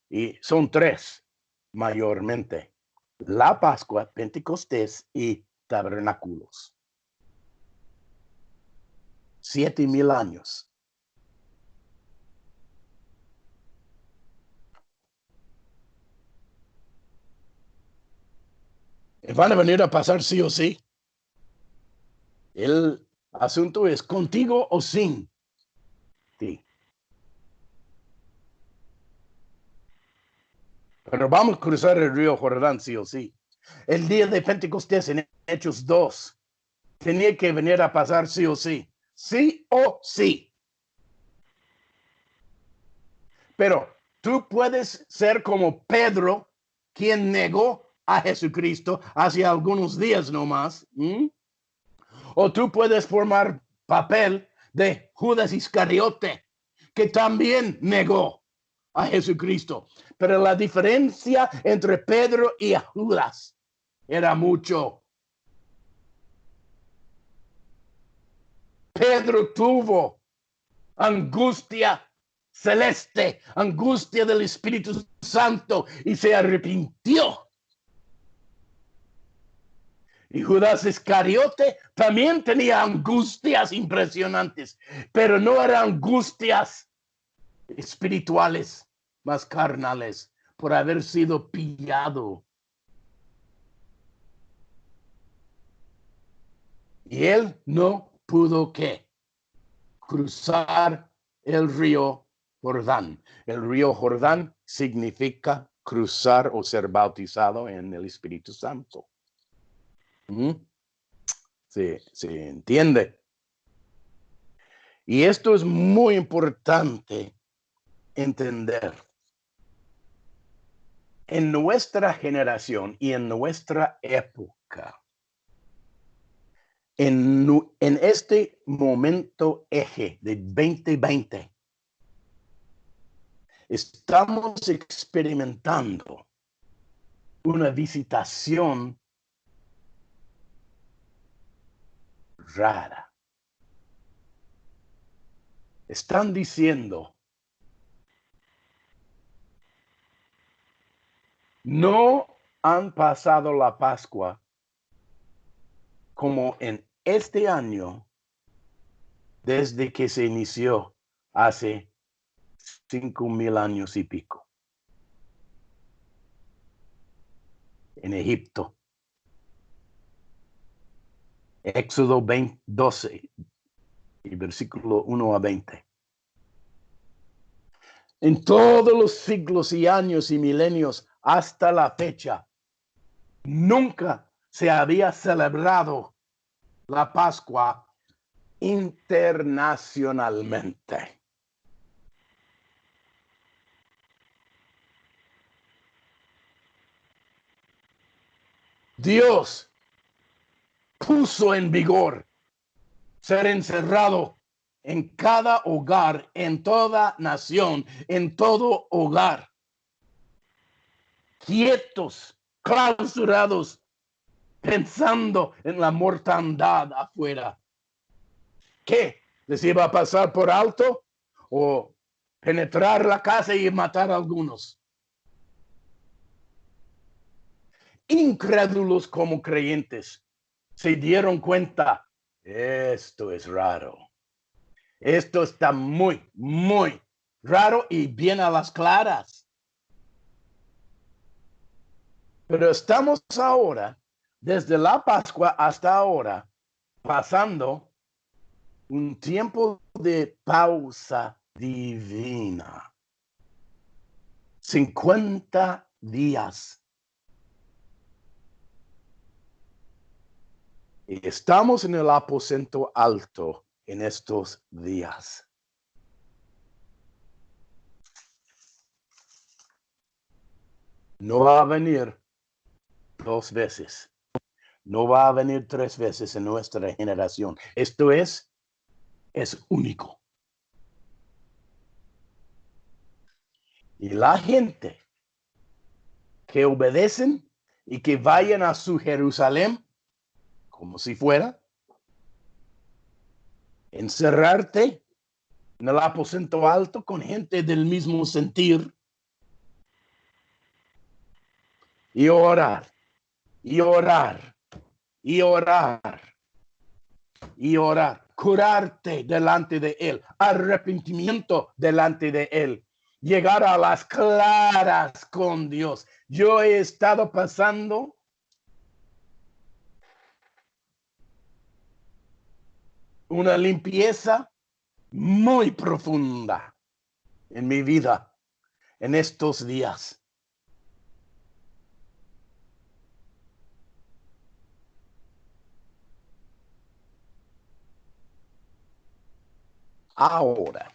Y son tres, mayormente. La Pascua, Pentecostés y Tabernáculos. 7,000 años. Van a venir a pasar sí o sí. El asunto es contigo o sin ti. Pero vamos a cruzar el río Jordán sí o sí. El día de Pentecostés en Hechos 2 tenía que venir a pasar sí o sí. Sí o sí. Pero tú puedes ser como Pedro, quien negó a Jesucristo hace algunos días nomás. O tú puedes formar papel de Judas Iscariote, que también negó a Jesucristo. Pero la diferencia entre Pedro y Judas era mucho. Pedro tuvo angustia celeste, angustia del Espíritu Santo y se arrepintió. Y Judas Iscariote también tenía angustias impresionantes, pero no eran angustias espirituales, más carnales, por haber sido pillado. Y él no pudo ¿qué? Cruzar el río Jordán. El río Jordán significa cruzar o ser bautizado en el Espíritu Santo. Se entiende. Y esto es muy importante entender. En nuestra generación y en nuestra época, en este momento eje de 2020, estamos experimentando una visitación rara. Están diciendo, no han pasado la Pascua como en este año desde que se inició hace 5,000 años y pico en Egipto. Éxodo 12 y versículo 1 a 20. En todos los siglos y años y milenios hasta la fecha, nunca se había celebrado la Pascua internacionalmente. Dios puso en vigor ser encerrado en cada hogar, en toda nación, en todo hogar. Quietos, clausurados, pensando en la mortandad afuera. ¿Qué? ¿Les iba a pasar por alto? ¿O penetrar la casa y matar a algunos? Incrédulos como creyentes se dieron cuenta, esto es raro. Esto está muy, muy raro y bien a las claras. Pero estamos ahora, desde la Pascua hasta ahora, pasando un tiempo de pausa divina. 50 días. Y estamos en el aposento alto en estos días. No va a venir 2 veces. No va a venir 3 veces en nuestra generación. Esto es único. Y la gente que obedecen y que vayan a su Jerusalén, como si fuera, encerrarte en el aposento alto con gente del mismo sentir y orar, y orar, y orar, y orar, curarte delante de Él, arrepentimiento delante de Él, llegar a las claras con Dios. Yo he estado pasando una limpieza muy profunda en mi vida en estos días. Ahora,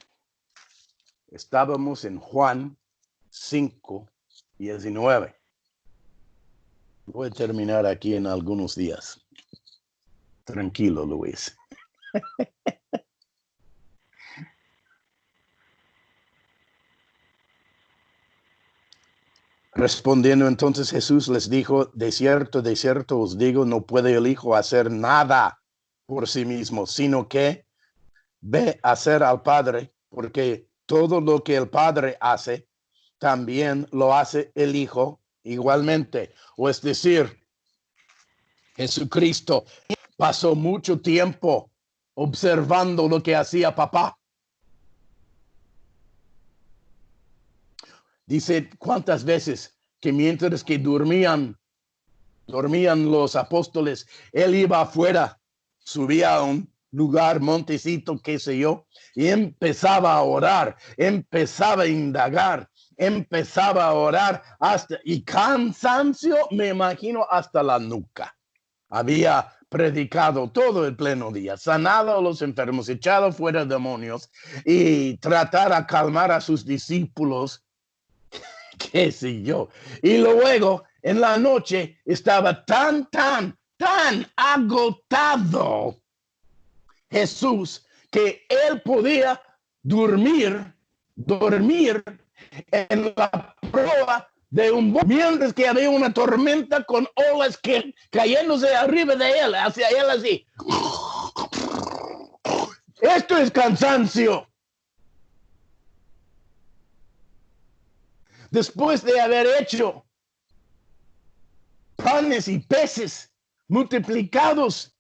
estábamos en Juan 5:19. Voy a terminar aquí en algunos días. Tranquilo, Luis. Respondiendo entonces Jesús les dijo, de cierto os digo, no puede el Hijo hacer nada por sí mismo, sino que ve a hacer al Padre, porque todo lo que el Padre hace, también lo hace el Hijo igualmente. O es decir, Jesucristo pasó mucho tiempo observando lo que hacía papá. Dice cuántas veces que mientras que dormían los apóstoles, él iba afuera, subía a un lugar, montecito, qué sé yo, y empezaba a orar, empezaba a indagar, empezaba a orar hasta, y cansancio, me imagino, hasta la nuca. Había predicado todo el pleno día, sanado a los enfermos, echado fuera demonios y tratar a calmar a sus discípulos, qué sé yo. Y luego en la noche estaba tan agotado Jesús que él podía dormir en la proa de un bote, mientras que había una tormenta con olas que cayéndose arriba de él, hacia él así. Esto es cansancio. Después de haber hecho panes y peces multiplicados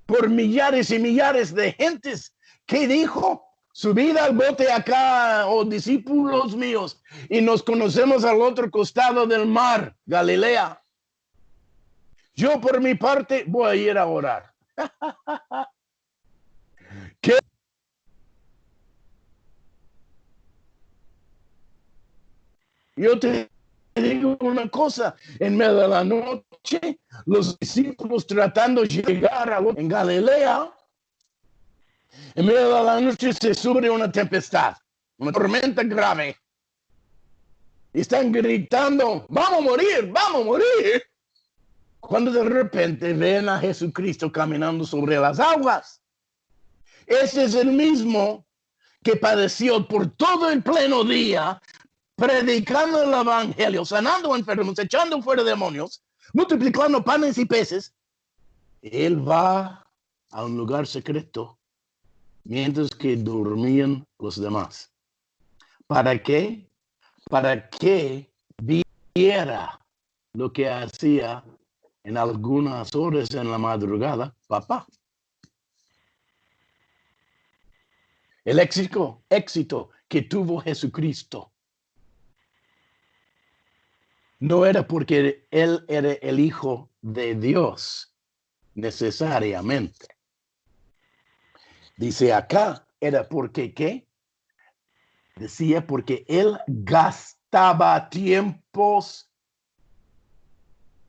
por millares y millares de gentes, ¿qué dijo? Subid al bote acá, oh discípulos míos, y nos conocemos al otro costado del mar, Galilea. Yo por mi parte voy a ir a orar. ¿Qué? Yo te digo una cosa, en medio de la noche, los discípulos tratando de llegar en Galilea, en medio de la noche se sube una tempestad, una tormenta grave. Y están gritando, vamos a morir, vamos a morir. Cuando de repente ven a Jesucristo caminando sobre las aguas. Ese es el mismo que padeció por todo el pleno día, predicando el evangelio, sanando enfermos, echando fuera demonios, multiplicando panes y peces. Él va a un lugar secreto mientras que dormían los demás. ¿Para qué? Para que viera lo que hacía en algunas horas en la madrugada papá. El éxito que tuvo Jesucristo no era porque él era el Hijo de Dios necesariamente. Dice acá, era porque ¿qué? Decía porque él gastaba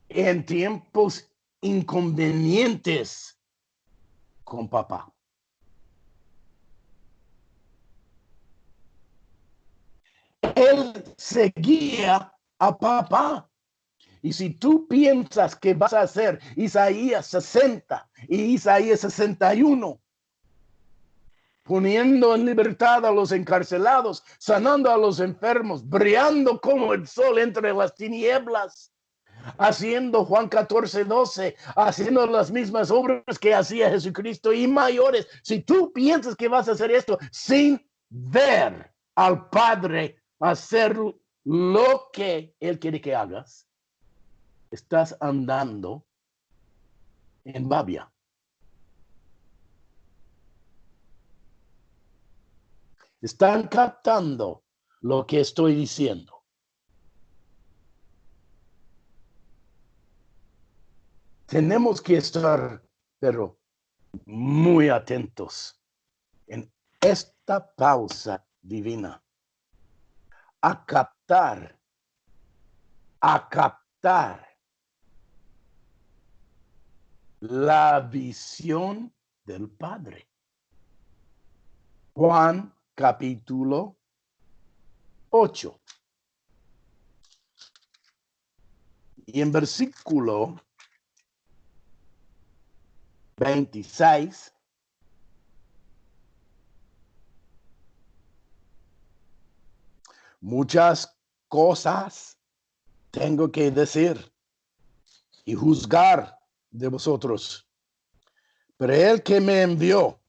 en tiempos inconvenientes con papá. Él seguía a papá. Y si tú piensas que vas a hacer Isaías 60 y Isaías 61, poniendo en libertad a los encarcelados, sanando a los enfermos, brillando como el sol entre las tinieblas, haciendo Juan 14:12, haciendo las mismas obras que hacía Jesucristo y mayores. Si tú piensas que vas a hacer esto sin ver al Padre hacer lo que Él quiere que hagas, estás andando en babia. Están captando lo que estoy diciendo. Tenemos que estar, pero muy atentos en esta pausa divina a captar la visión del Padre. Juan capítulo 8. Y en versículo 26, muchas cosas tengo que decir y juzgar de vosotros, pero el que me envió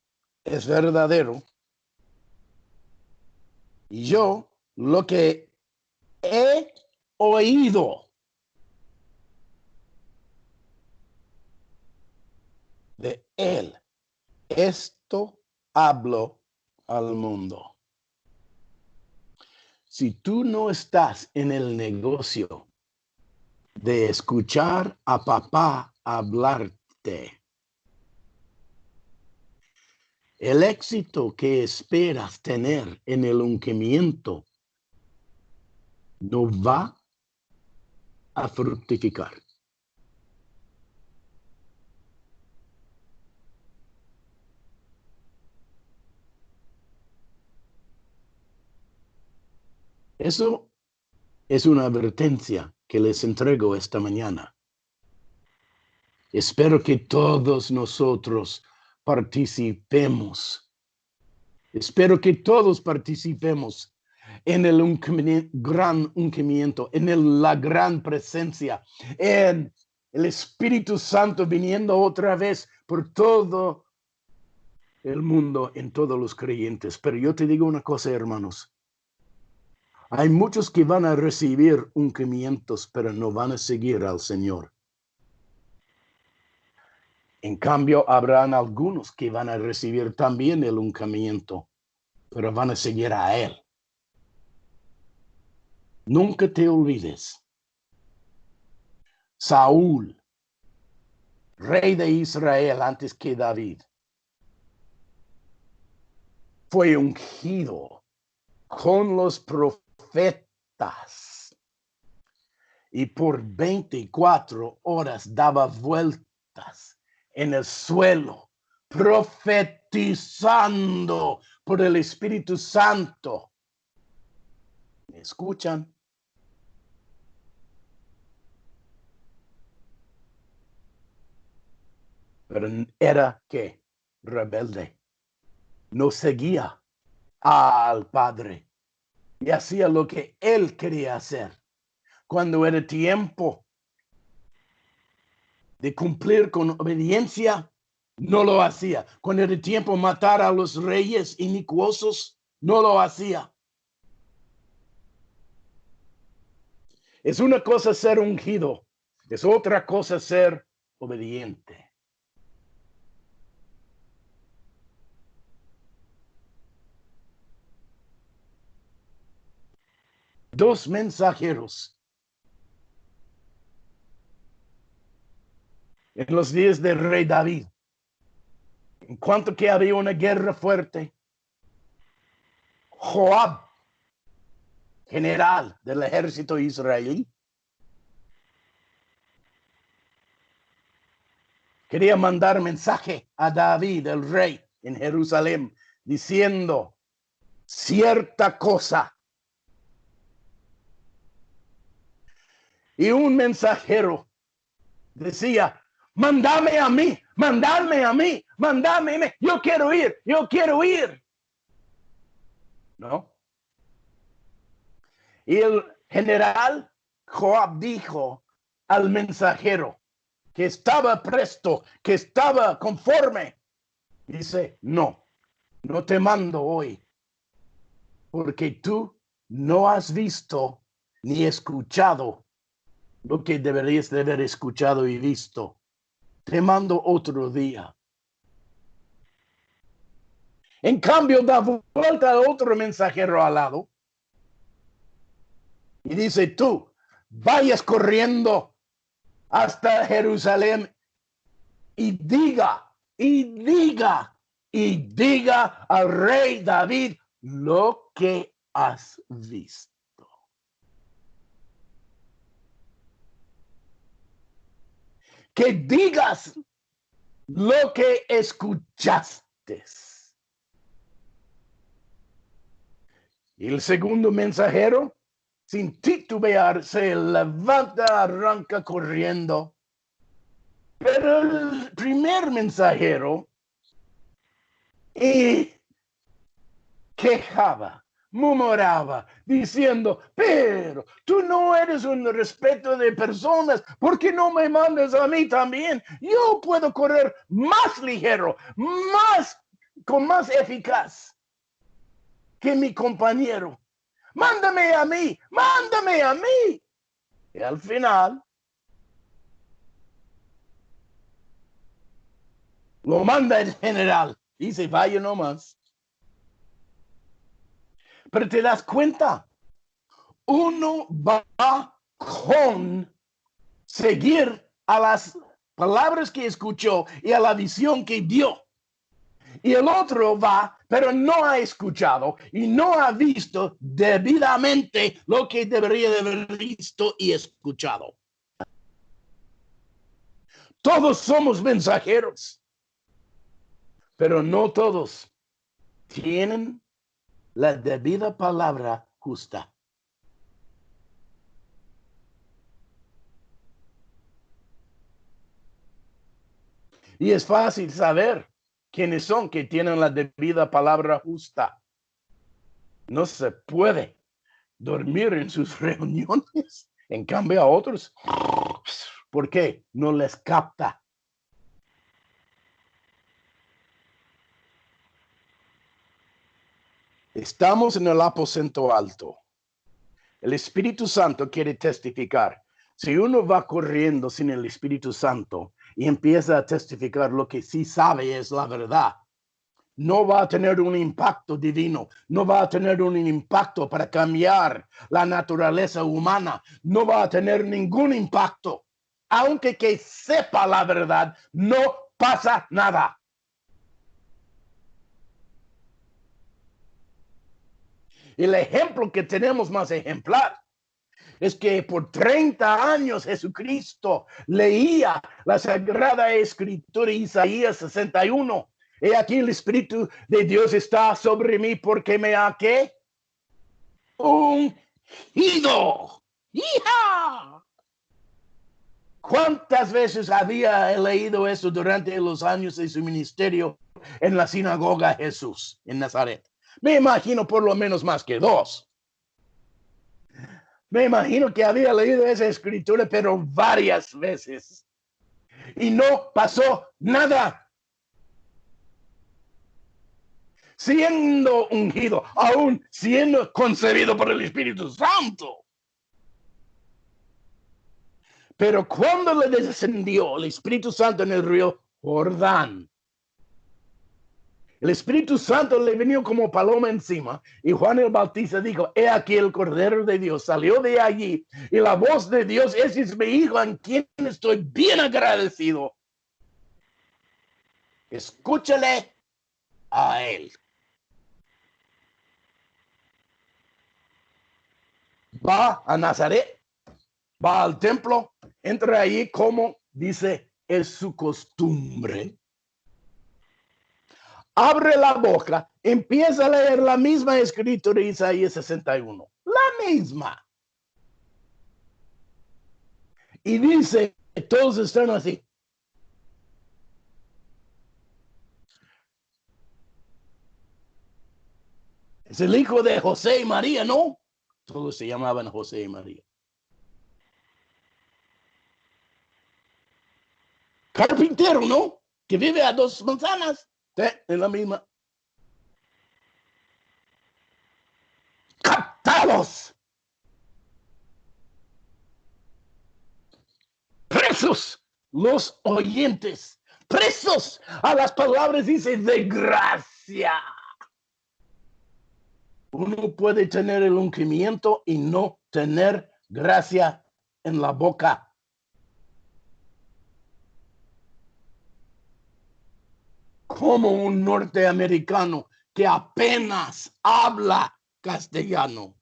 es verdadero, y yo lo que he oído de él, esto hablo al mundo. Si tú no estás en el negocio de escuchar a papá hablarte, el éxito que esperas tener en el ungimiento no va a fructificar. Eso es una advertencia que les entrego esta mañana. Espero que todos nosotros participemos. Espero que todos participemos en el gran ungimiento, en la gran presencia, en el Espíritu Santo viniendo otra vez por todo el mundo, en todos los creyentes. Pero yo te digo una cosa, hermanos. Hay muchos que van a recibir ungimientos, pero no van a seguir al Señor. En cambio, habrán algunos que van a recibir también el ungimiento, pero van a seguir a Él. Nunca te olvides. Saúl, rey de Israel antes que David, fue ungido con los profetas y por 24 horas daba vueltas en el suelo, profetizando por el Espíritu Santo. ¿Me escuchan? Pero era que rebelde. No seguía al Padre y hacía lo que él quería hacer. Cuando era tiempo de cumplir con obediencia, no lo hacía. Cuando era tiempo de matar a los reyes inicuosos, no lo hacía. Es una cosa ser ungido, es otra cosa ser obediente. Dos mensajeros en los días del rey David. En cuanto que había una guerra fuerte, Joab, general del ejército israelí, quería mandar mensaje a David, el rey, en Jerusalén, diciendo cierta cosa. Y un mensajero decía, mándame a mí, mándame a mí, mándame, yo quiero ir, yo quiero ir. ¿no? Y el general Joab dijo al mensajero que estaba presto, que estaba conforme, dice, no te mando hoy, porque tú no has visto ni escuchado lo que deberías de haber escuchado y visto. Te mando otro día. En cambio, da vuelta a otro mensajero al lado y dice, tú vayas corriendo hasta Jerusalén y diga al rey David lo que has visto. Que digas lo que escuchaste. Y el segundo mensajero, sin titubear, se levanta, arranca corriendo. Pero el primer mensajero quejaba, murmuraba, diciendo, pero tú no eres un respeto de personas, ¿por qué no me mandas a mí también? Yo puedo correr más ligero, con más eficaz que mi compañero. Mándame a mí. Y al final, lo manda el general. Dice, vaya nomás. Pero te das cuenta, uno va con seguir a las palabras que escuchó y a la visión que dio. Y el otro va, pero no ha escuchado y no ha visto debidamente lo que debería de haber visto y escuchado. Todos somos mensajeros, pero no todos tienen la debida palabra justa. Y es fácil saber quiénes son que tienen la debida palabra justa. No se puede dormir en sus reuniones. En cambio a otros, ¿por qué? No les capta. Estamos en el aposento alto. El Espíritu Santo quiere testificar. Si uno va corriendo sin el Espíritu Santo y empieza a testificar lo que sí sabe es la verdad, no va a tener un impacto divino, no va a tener un impacto para cambiar la naturaleza humana, no va a tener ningún impacto. Aunque que sepa la verdad, no pasa nada. El ejemplo que tenemos más ejemplar es que por 30 años Jesucristo leía la Sagrada Escritura, Isaías 61. He aquí el Espíritu de Dios está sobre mí porque me ha ¿qué? Ungido. ¡Hija! ¿Cuántas veces había leído eso durante los años de su ministerio en la sinagoga Jesús en Nazaret? Me imagino por lo menos más que 2. Me imagino que había leído esa escritura, pero varias veces. Y no pasó nada. Siendo ungido, aún siendo concebido por el Espíritu Santo. Pero cuando le descendió el Espíritu Santo en el río Jordán, el Espíritu Santo le vino como paloma encima y Juan el Bautista dijo, he aquí el Cordero de Dios salió de allí y la voz de Dios, ese es mi hijo en quien estoy bien agradecido. Escúchale a él. Va a Nazaret, va al templo, entra allí como dice, es su costumbre. Abre la boca, empieza a leer la misma escritura de Isaías 61. La misma. Y dice, todos están así. Es el hijo de José y María, ¿no? Todos se llamaban José y María. Carpintero, ¿no? Que vive a 2 manzanas. En la misma. Captados. Presos los oyentes. Presos a las palabras, dice, de gracia. Uno puede tener el ungimiento y no tener gracia en la boca. Como un norteamericano que apenas habla castellano.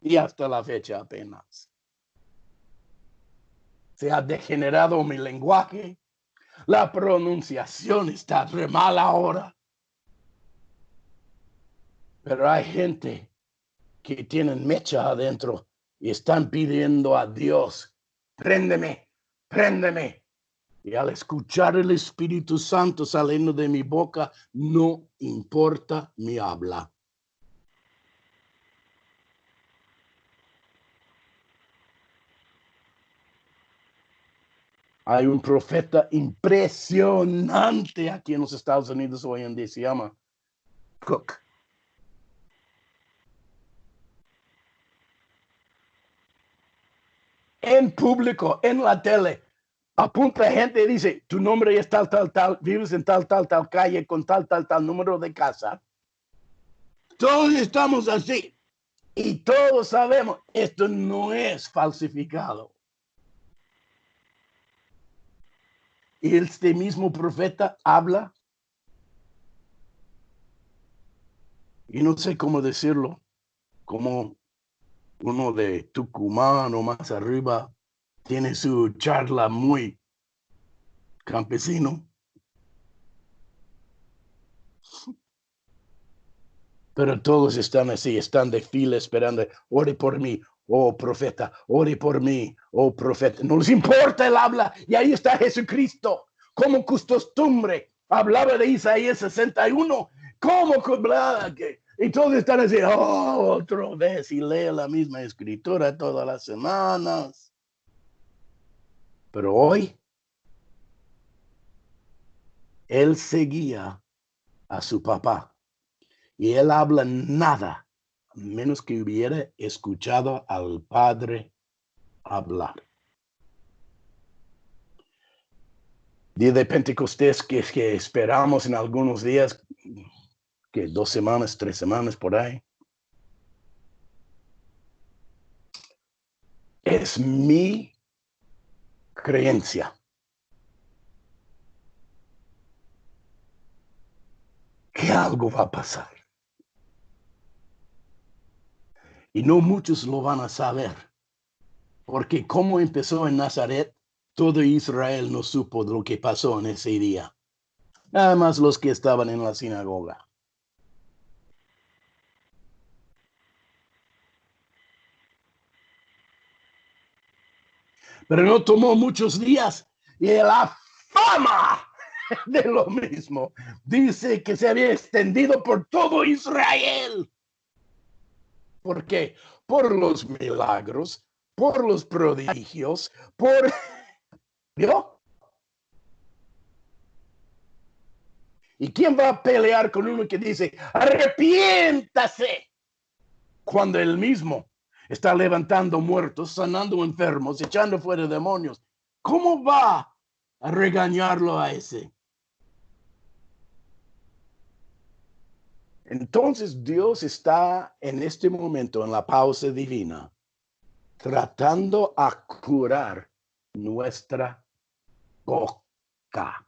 Y hasta la fecha apenas. Se ha degenerado mi lenguaje. La pronunciación está re mal ahora. Pero hay gente que tienen mecha adentro y están pidiendo a Dios, préndeme, préndeme. Y al escuchar el Espíritu Santo saliendo de mi boca, no importa mi habla. Hay un profeta impresionante aquí en los Estados Unidos hoy en día, se llama Cook. En público, en la tele, apunta gente y dice, tu nombre es tal, tal, tal, vives en tal, tal, tal calle con tal, tal, tal número de casa. Todos estamos así y todos sabemos, esto no es falsificado. Y este mismo profeta habla, y no sé cómo decirlo, como uno de Tucumán o más arriba tiene su charla muy campesino. Pero todos están así, están de fila esperando, ore por mí, oh profeta, ore por mí, oh profeta. No les importa el habla, y ahí está Jesucristo, como costumbre. Hablaba de Isaías 61, como que y todos están así, oh, otra vez, y lee la misma escritura todas las semanas. Pero hoy, él seguía a su papá, y él habla nada menos que hubiera escuchado al Padre hablar. Día de Pentecostés que esperamos en algunos días, que 2 semanas, 3 semanas por ahí. Es mi creencia que algo va a pasar. Y no muchos lo van a saber. Porque como empezó en Nazaret, todo Israel no supo lo que pasó en ese día. Nada más los que estaban en la sinagoga. Pero no tomó muchos días y la fama de lo mismo dice que se había extendido por todo Israel. ¿Por qué? Por los milagros, por los prodigios, por... ¿Vio? ¿Y quién va a pelear con uno que dice, arrepiéntase? Cuando él mismo está levantando muertos, sanando enfermos, echando fuera demonios. ¿Cómo va a regañarlo a ese? Entonces Dios está en este momento, en la pausa divina, tratando a curar nuestra boca.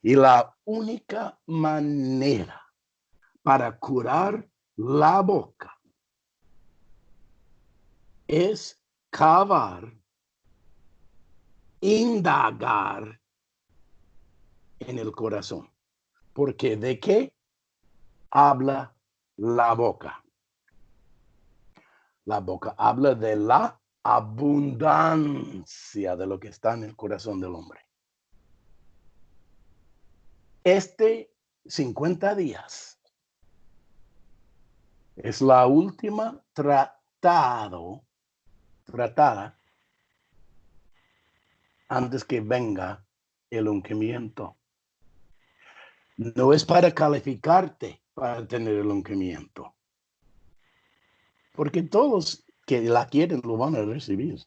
Y la única manera para curar la boca es cavar, indagar en el corazón. Porque ¿de qué habla la boca? La boca habla de la abundancia de lo que está en el corazón del hombre. Este 50 días es la última tratada antes que venga el ungimiento. No es para calificarte para tener el ungimiento, porque todos que la quieren lo van a recibir.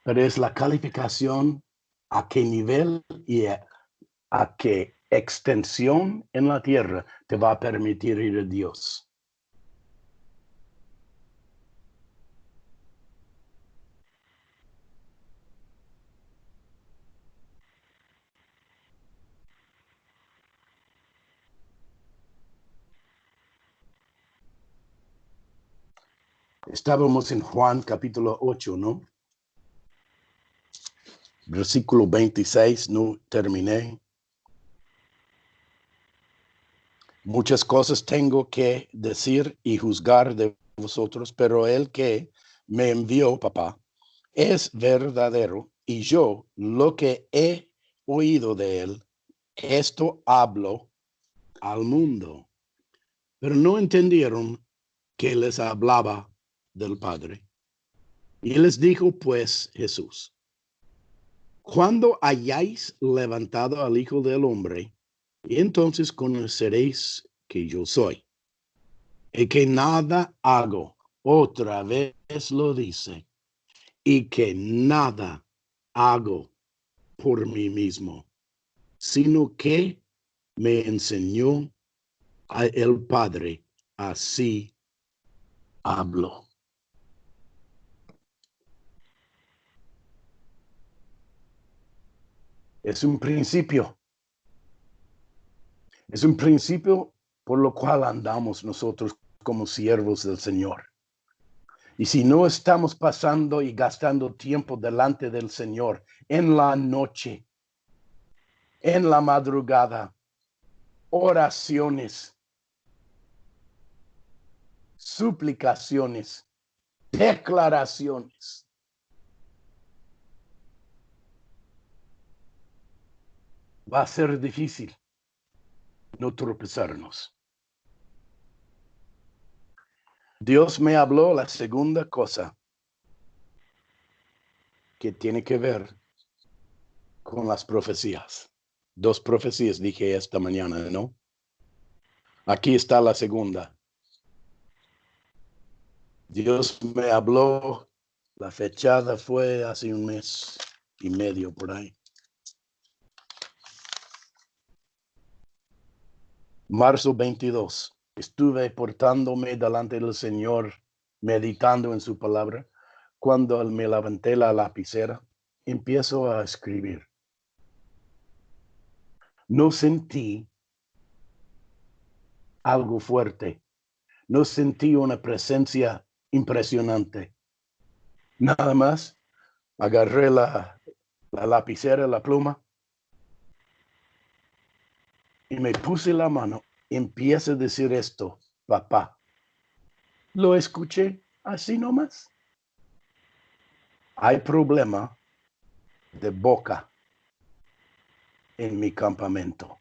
Pero es la calificación a qué nivel y a qué extensión en la tierra te va a permitir ir a Dios. Estábamos en Juan capítulo 8, ¿no? Versículo 26, no terminé. Muchas cosas tengo que decir y juzgar de vosotros, pero el que me envió, papá, es verdadero, y yo lo que he oído de él, esto hablo al mundo. Pero no entendieron que les hablaba del Padre. Y les dijo pues Jesús: cuando hayáis levantado al Hijo del Hombre, entonces conoceréis que yo soy, y que nada hago, otra vez lo dice, y que nada hago por mí mismo, sino que me enseñó el Padre, así hablo. Es un principio. Es un principio por lo cual andamos nosotros como siervos del Señor. Y si no estamos pasando y gastando tiempo delante del Señor en la noche, en la madrugada, oraciones, suplicaciones, declaraciones, va a ser difícil no tropezarnos. Dios me habló la segunda cosa que tiene que ver con las profecías. 2 profecías dije esta mañana, ¿no? Aquí está la segunda. Dios me habló, la fechada fue hace 1 mes y medio por ahí. Marzo 22. Estuve portándome delante del Señor, meditando en su palabra. Cuando me levanté la lapicera, empiezo a escribir. No sentí algo fuerte. No sentí una presencia impresionante. Nada más, agarré la lapicera, la pluma, y me puse la mano. Empieza a decir esto, papá. Lo escuché así nomás. Hay problema de boca en mi campamento.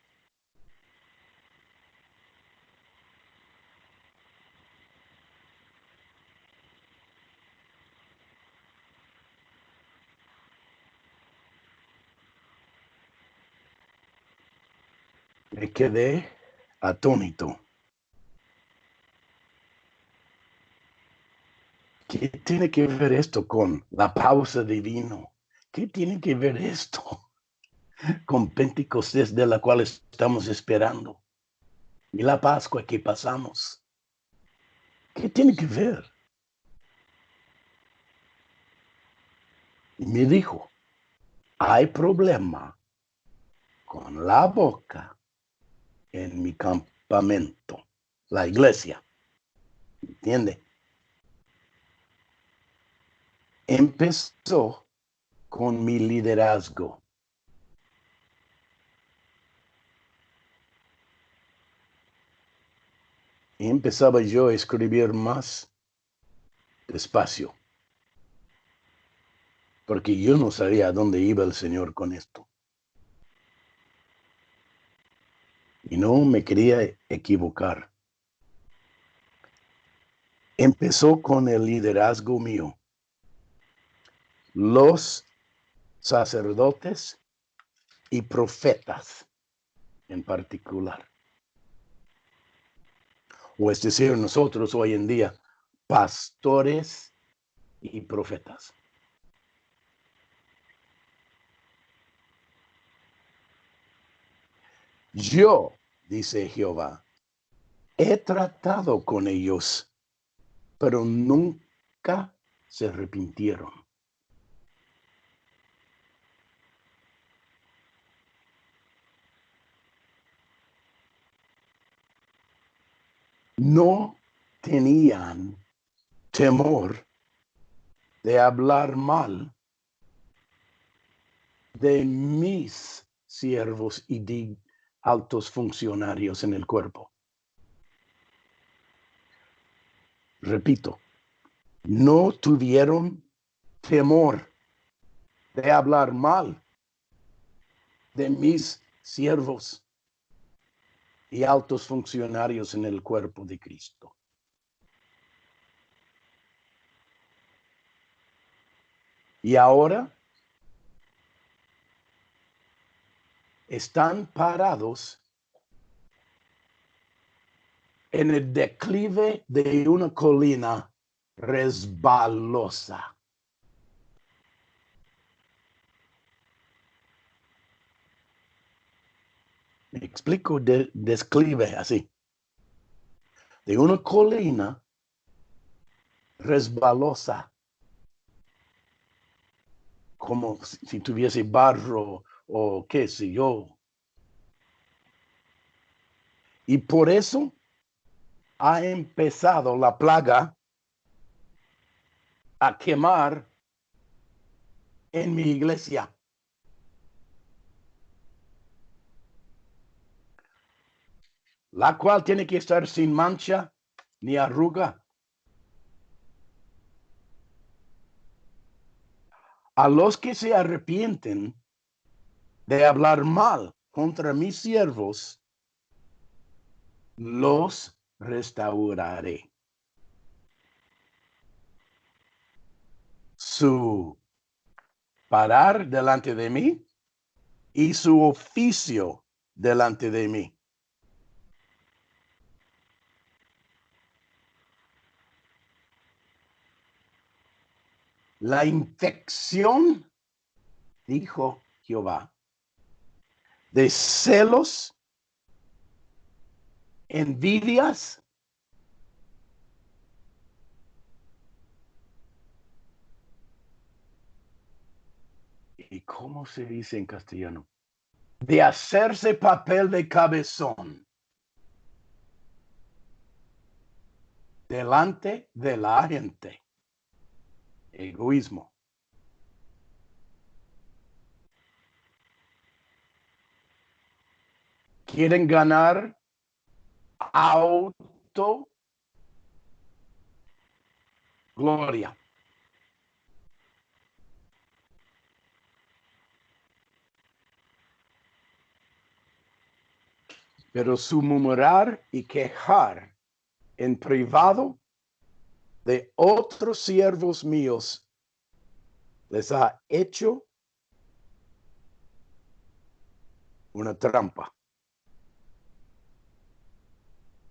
Me quedé atónito. ¿Qué tiene que ver esto con la pausa divino? ¿Qué tiene que ver esto con Pentecostés, de la cual estamos esperando? Y la Pascua que pasamos. ¿Qué tiene que ver? Y me dijo, hay problema con la boca en mi campamento, la iglesia. ¿Entiende? Empezó con mi liderazgo. Y empezaba yo a escribir más despacio, porque yo no sabía a dónde iba el Señor con esto. Y no me quería equivocar. Empezó con el liderazgo mío. Los sacerdotes y profetas en particular. O es decir, nosotros hoy en día, pastores y profetas. Yo, dice Jehová, he tratado con ellos, pero nunca se arrepintieron. No tenían temor de hablar mal de mis siervos y de altos funcionarios en el cuerpo. Repito, no tuvieron temor de hablar mal de mis siervos y altos funcionarios en el cuerpo de Cristo. Y ahora están parados en el declive de una colina resbalosa. Me explico declive así. De una colina resbalosa, como si tuviese barro o qué sé yo. Y por eso ha empezado la plaga a quemar en mi iglesia. La cual tiene que estar sin mancha ni arruga. A los que se arrepienten de hablar mal contra mis siervos, los restauraré. Su parar delante de mí y su oficio delante de mí. La infección, dijo Jehová, de celos, envidias, ¿y cómo se dice en castellano? De hacerse papel de cabezón delante de la gente. Egoísmo. Quieren ganar auto gloria. Pero su murmurar y quejar en privado de otros siervos míos les ha hecho una trampa.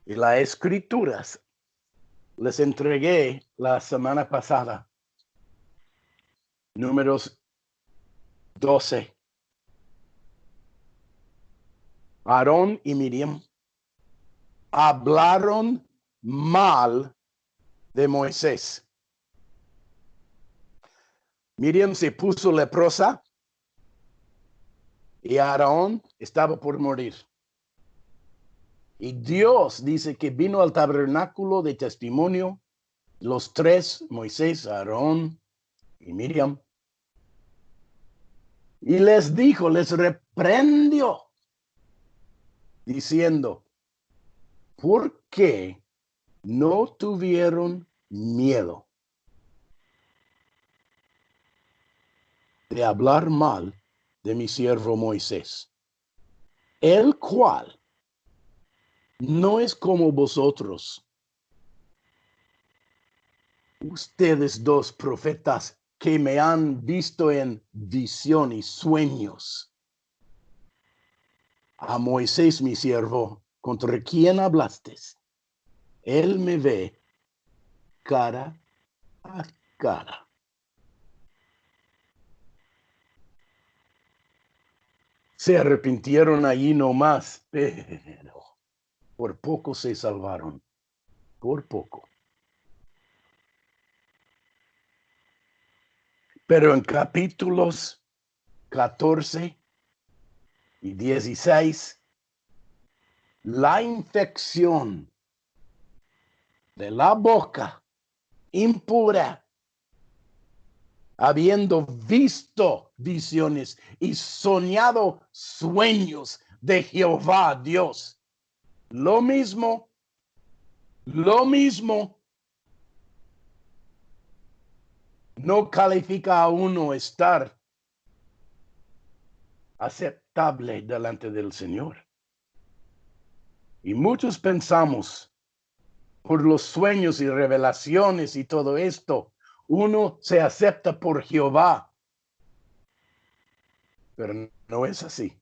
Y las escrituras les entregué la semana pasada. Números 12. Aarón y Miriam hablaron mal de Moisés. Miriam se puso leprosa y Aarón estaba por morir. Y Dios dice que vino al tabernáculo de testimonio los tres, Moisés, Aarón y Miriam. Y les dijo, les reprendió, diciendo, ¿por qué no tuvieron miedo de hablar mal de mi siervo Moisés, el cual no es como vosotros, ustedes dos profetas que me han visto en visión y sueños. A Moisés, mi siervo, contra quien hablaste, él me ve cara a cara. Se arrepintieron allí nomás, pero por poco se salvaron, por poco. Pero en capítulos 14 y 16, la infección de la boca impura, habiendo visto visiones y soñado sueños de Jehová Dios. Lo mismo, no califica a uno estar aceptable delante del Señor. Y muchos pensamos, por los sueños y revelaciones y todo esto, uno se acepta por Jehová. Pero no es así.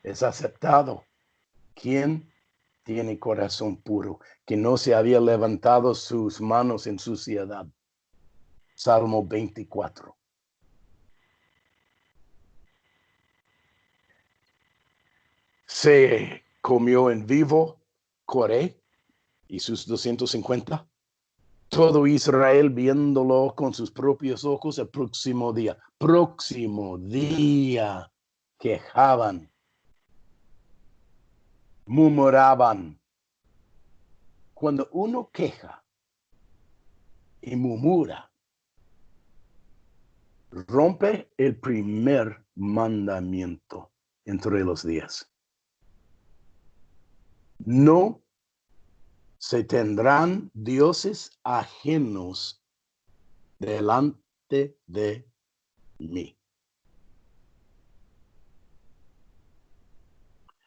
Es aceptado quien tiene corazón puro, que no se había levantado sus manos en suciedad. Salmo 24. Se comió en vivo Coré y sus 250. Todo Israel viéndolo con sus propios ojos el próximo día, quejaban, murmuraban. Cuando uno queja y murmura, rompe el primer mandamiento entre los días. No se tendrán dioses ajenos delante de mí.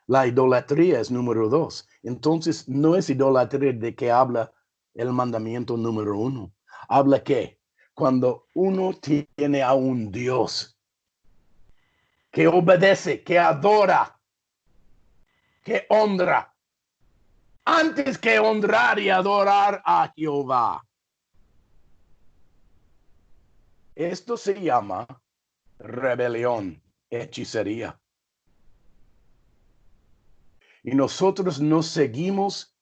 La idolatría es número 2. Entonces, no es idolatría de que habla el mandamiento número 1. Habla que cuando uno tiene a un Dios que obedece, que adora, que honra, antes que honrar y adorar a Jehová. Esto se llama rebelión, hechicería. Y nosotros nos seguimos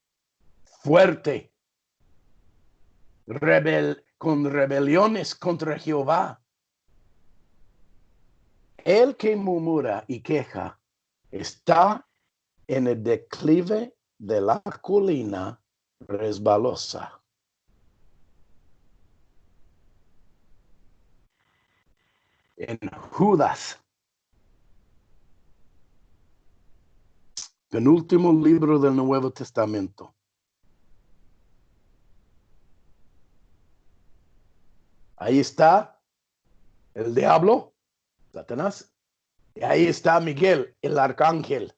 fuerte, con rebeliones contra Jehová. El que murmura y queja está en el declive de la colina resbalosa. En Judas, penúltimo libro del Nuevo Testamento, ahí está el diablo, Satanás, y ahí está Miguel, el arcángel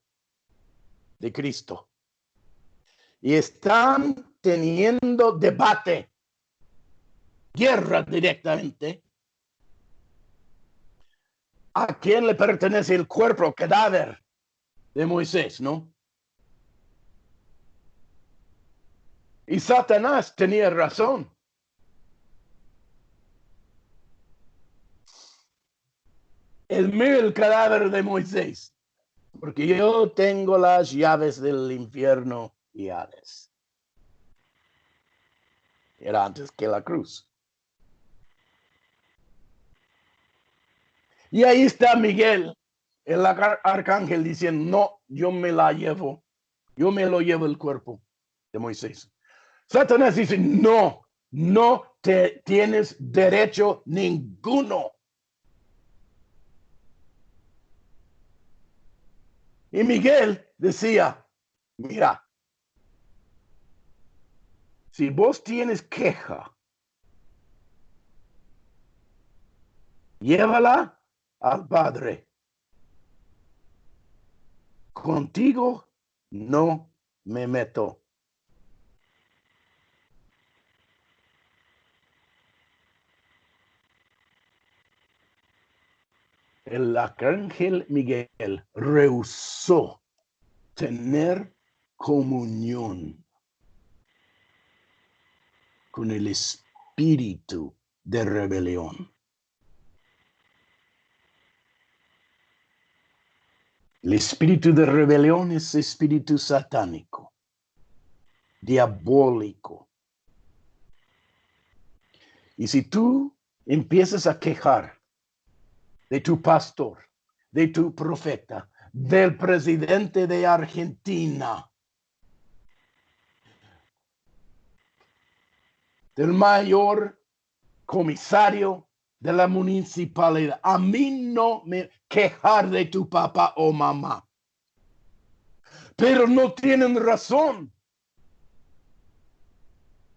de Cristo. Y están teniendo debate, guerra directamente. ¿A quién le pertenece el cuerpo, cadáver de Moisés, no? Y Satanás tenía razón. El mío, el cadáver de Moisés, porque yo tengo las llaves del infierno y Hades. Era antes que la cruz. Y ahí está Miguel, el arcángel, diciendo, no, yo me la llevo. Yo me lo llevo el cuerpo de Moisés. Satanás dice, no, no te tienes derecho ninguno. Y Miguel decía, mira, si vos tienes queja, llévala al Padre. contigo no me meto. El arcángel Miguel rehusó tener comunión con el espíritu de rebelión. El espíritu de rebelión es espíritu satánico, diabólico. Y si tú empiezas a quejar de tu pastor, de tu profeta, del presidente de Argentina, del mayor comisario de la municipalidad, a mí no me quejar de tu papá o mamá. Pero no tienen razón.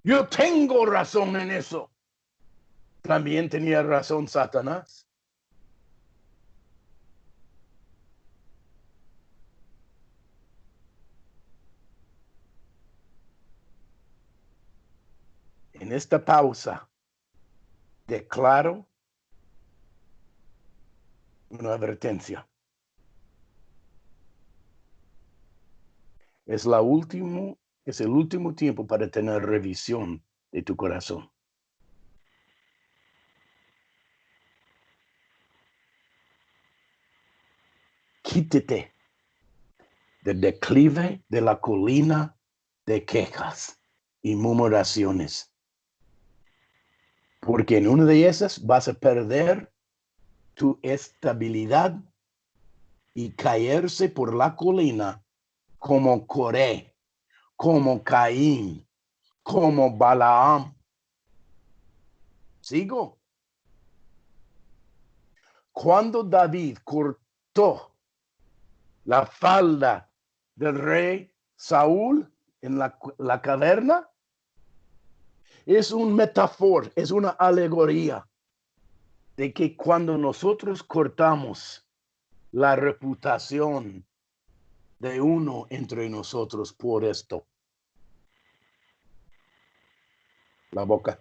Yo tengo razón en eso. También tenía razón Satanás. En esta pausa, declaro una advertencia. Es el último tiempo para tener revisión de tu corazón. Quítate del declive de la colina de quejas y murmuraciones. Porque en una de esas vas a perder tu estabilidad y caerse por la colina como Coré, como Caín, como Balaam. ¿Sigo? Cuando David cortó la falda del rey Saúl en la caverna, es un metáfora, es una alegoría de que cuando nosotros cortamos la reputación de uno entre nosotros por esto, la boca.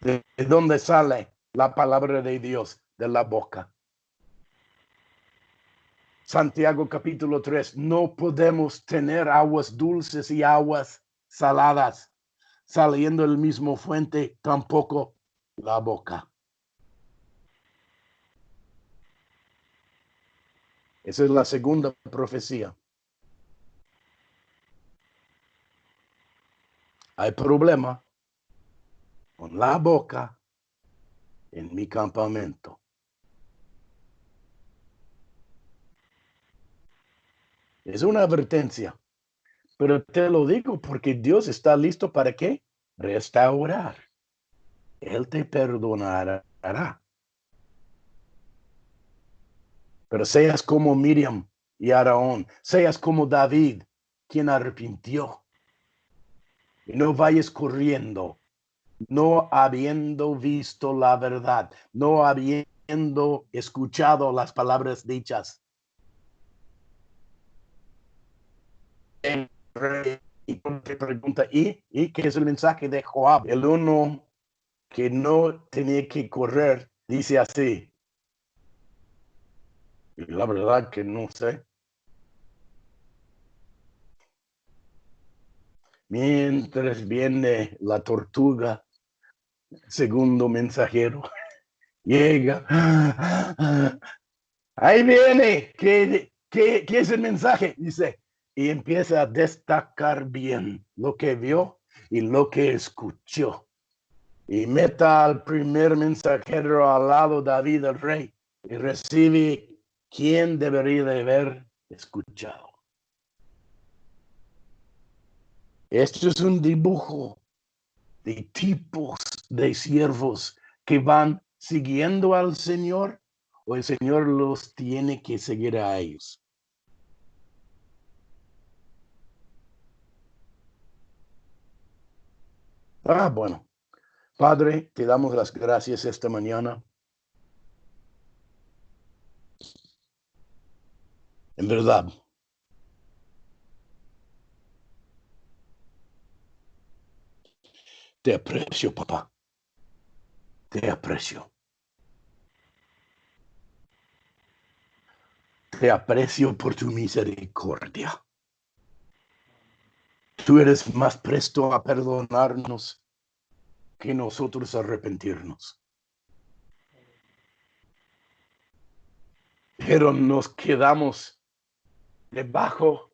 ¿De dónde sale la palabra de Dios? De la boca. Santiago capítulo 3, no podemos tener aguas dulces y aguas saladas saliendo del mismo fuente, tampoco la boca. Esa es la segunda profecía. Hay problema con la boca en mi campamento. Es una advertencia, pero te lo digo porque Dios está listo para ¿qué? Restaurar. Él te perdonará. Pero seas como Miriam y Aarón, seas como David, quien arrepintió. Y no vayas corriendo, no habiendo visto la verdad, no habiendo escuchado las palabras dichas. El rey te pregunta, ¿y qué es el mensaje de Joab? El uno que no tenía que correr dice así. Y la verdad que no sé. Mientras viene la tortuga, segundo mensajero, llega. Ahí viene. ¿Qué es el mensaje? Dice, y empieza a destacar bien lo que vio y lo que escuchó. Y meta al primer mensajero al lado de David el rey y recibe quien debería de haber escuchado. Esto es un dibujo de tipos de siervos que van siguiendo al Señor o el Señor los tiene que seguir a ellos. Bueno. Padre, te damos las gracias esta mañana. En verdad, te aprecio, papá. Te aprecio. Te aprecio por tu misericordia. Tú eres más presto a perdonarnos que nosotros a arrepentirnos. Pero nos quedamos debajo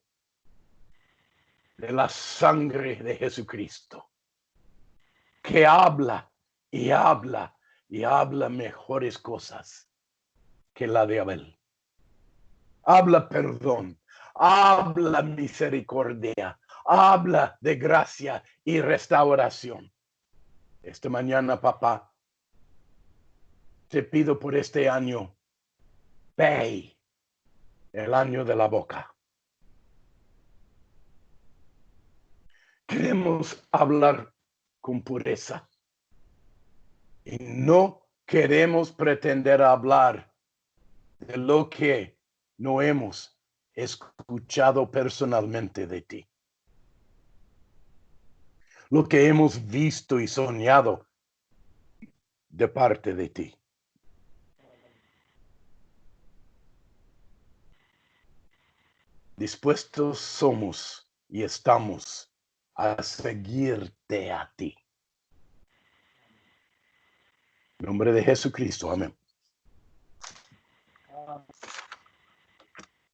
de la sangre de Jesucristo, que habla y habla y habla mejores cosas que la de Abel. Habla perdón, habla misericordia, habla de gracia y restauración. Esta mañana, papá, te pido por este año, ve, el año de la boca. Queremos hablar con pureza y no queremos pretender hablar de lo que no hemos escuchado personalmente de ti. Lo que hemos visto y soñado de parte de ti. Dispuestos somos y estamos a seguirte a ti. En nombre de Jesucristo, amén.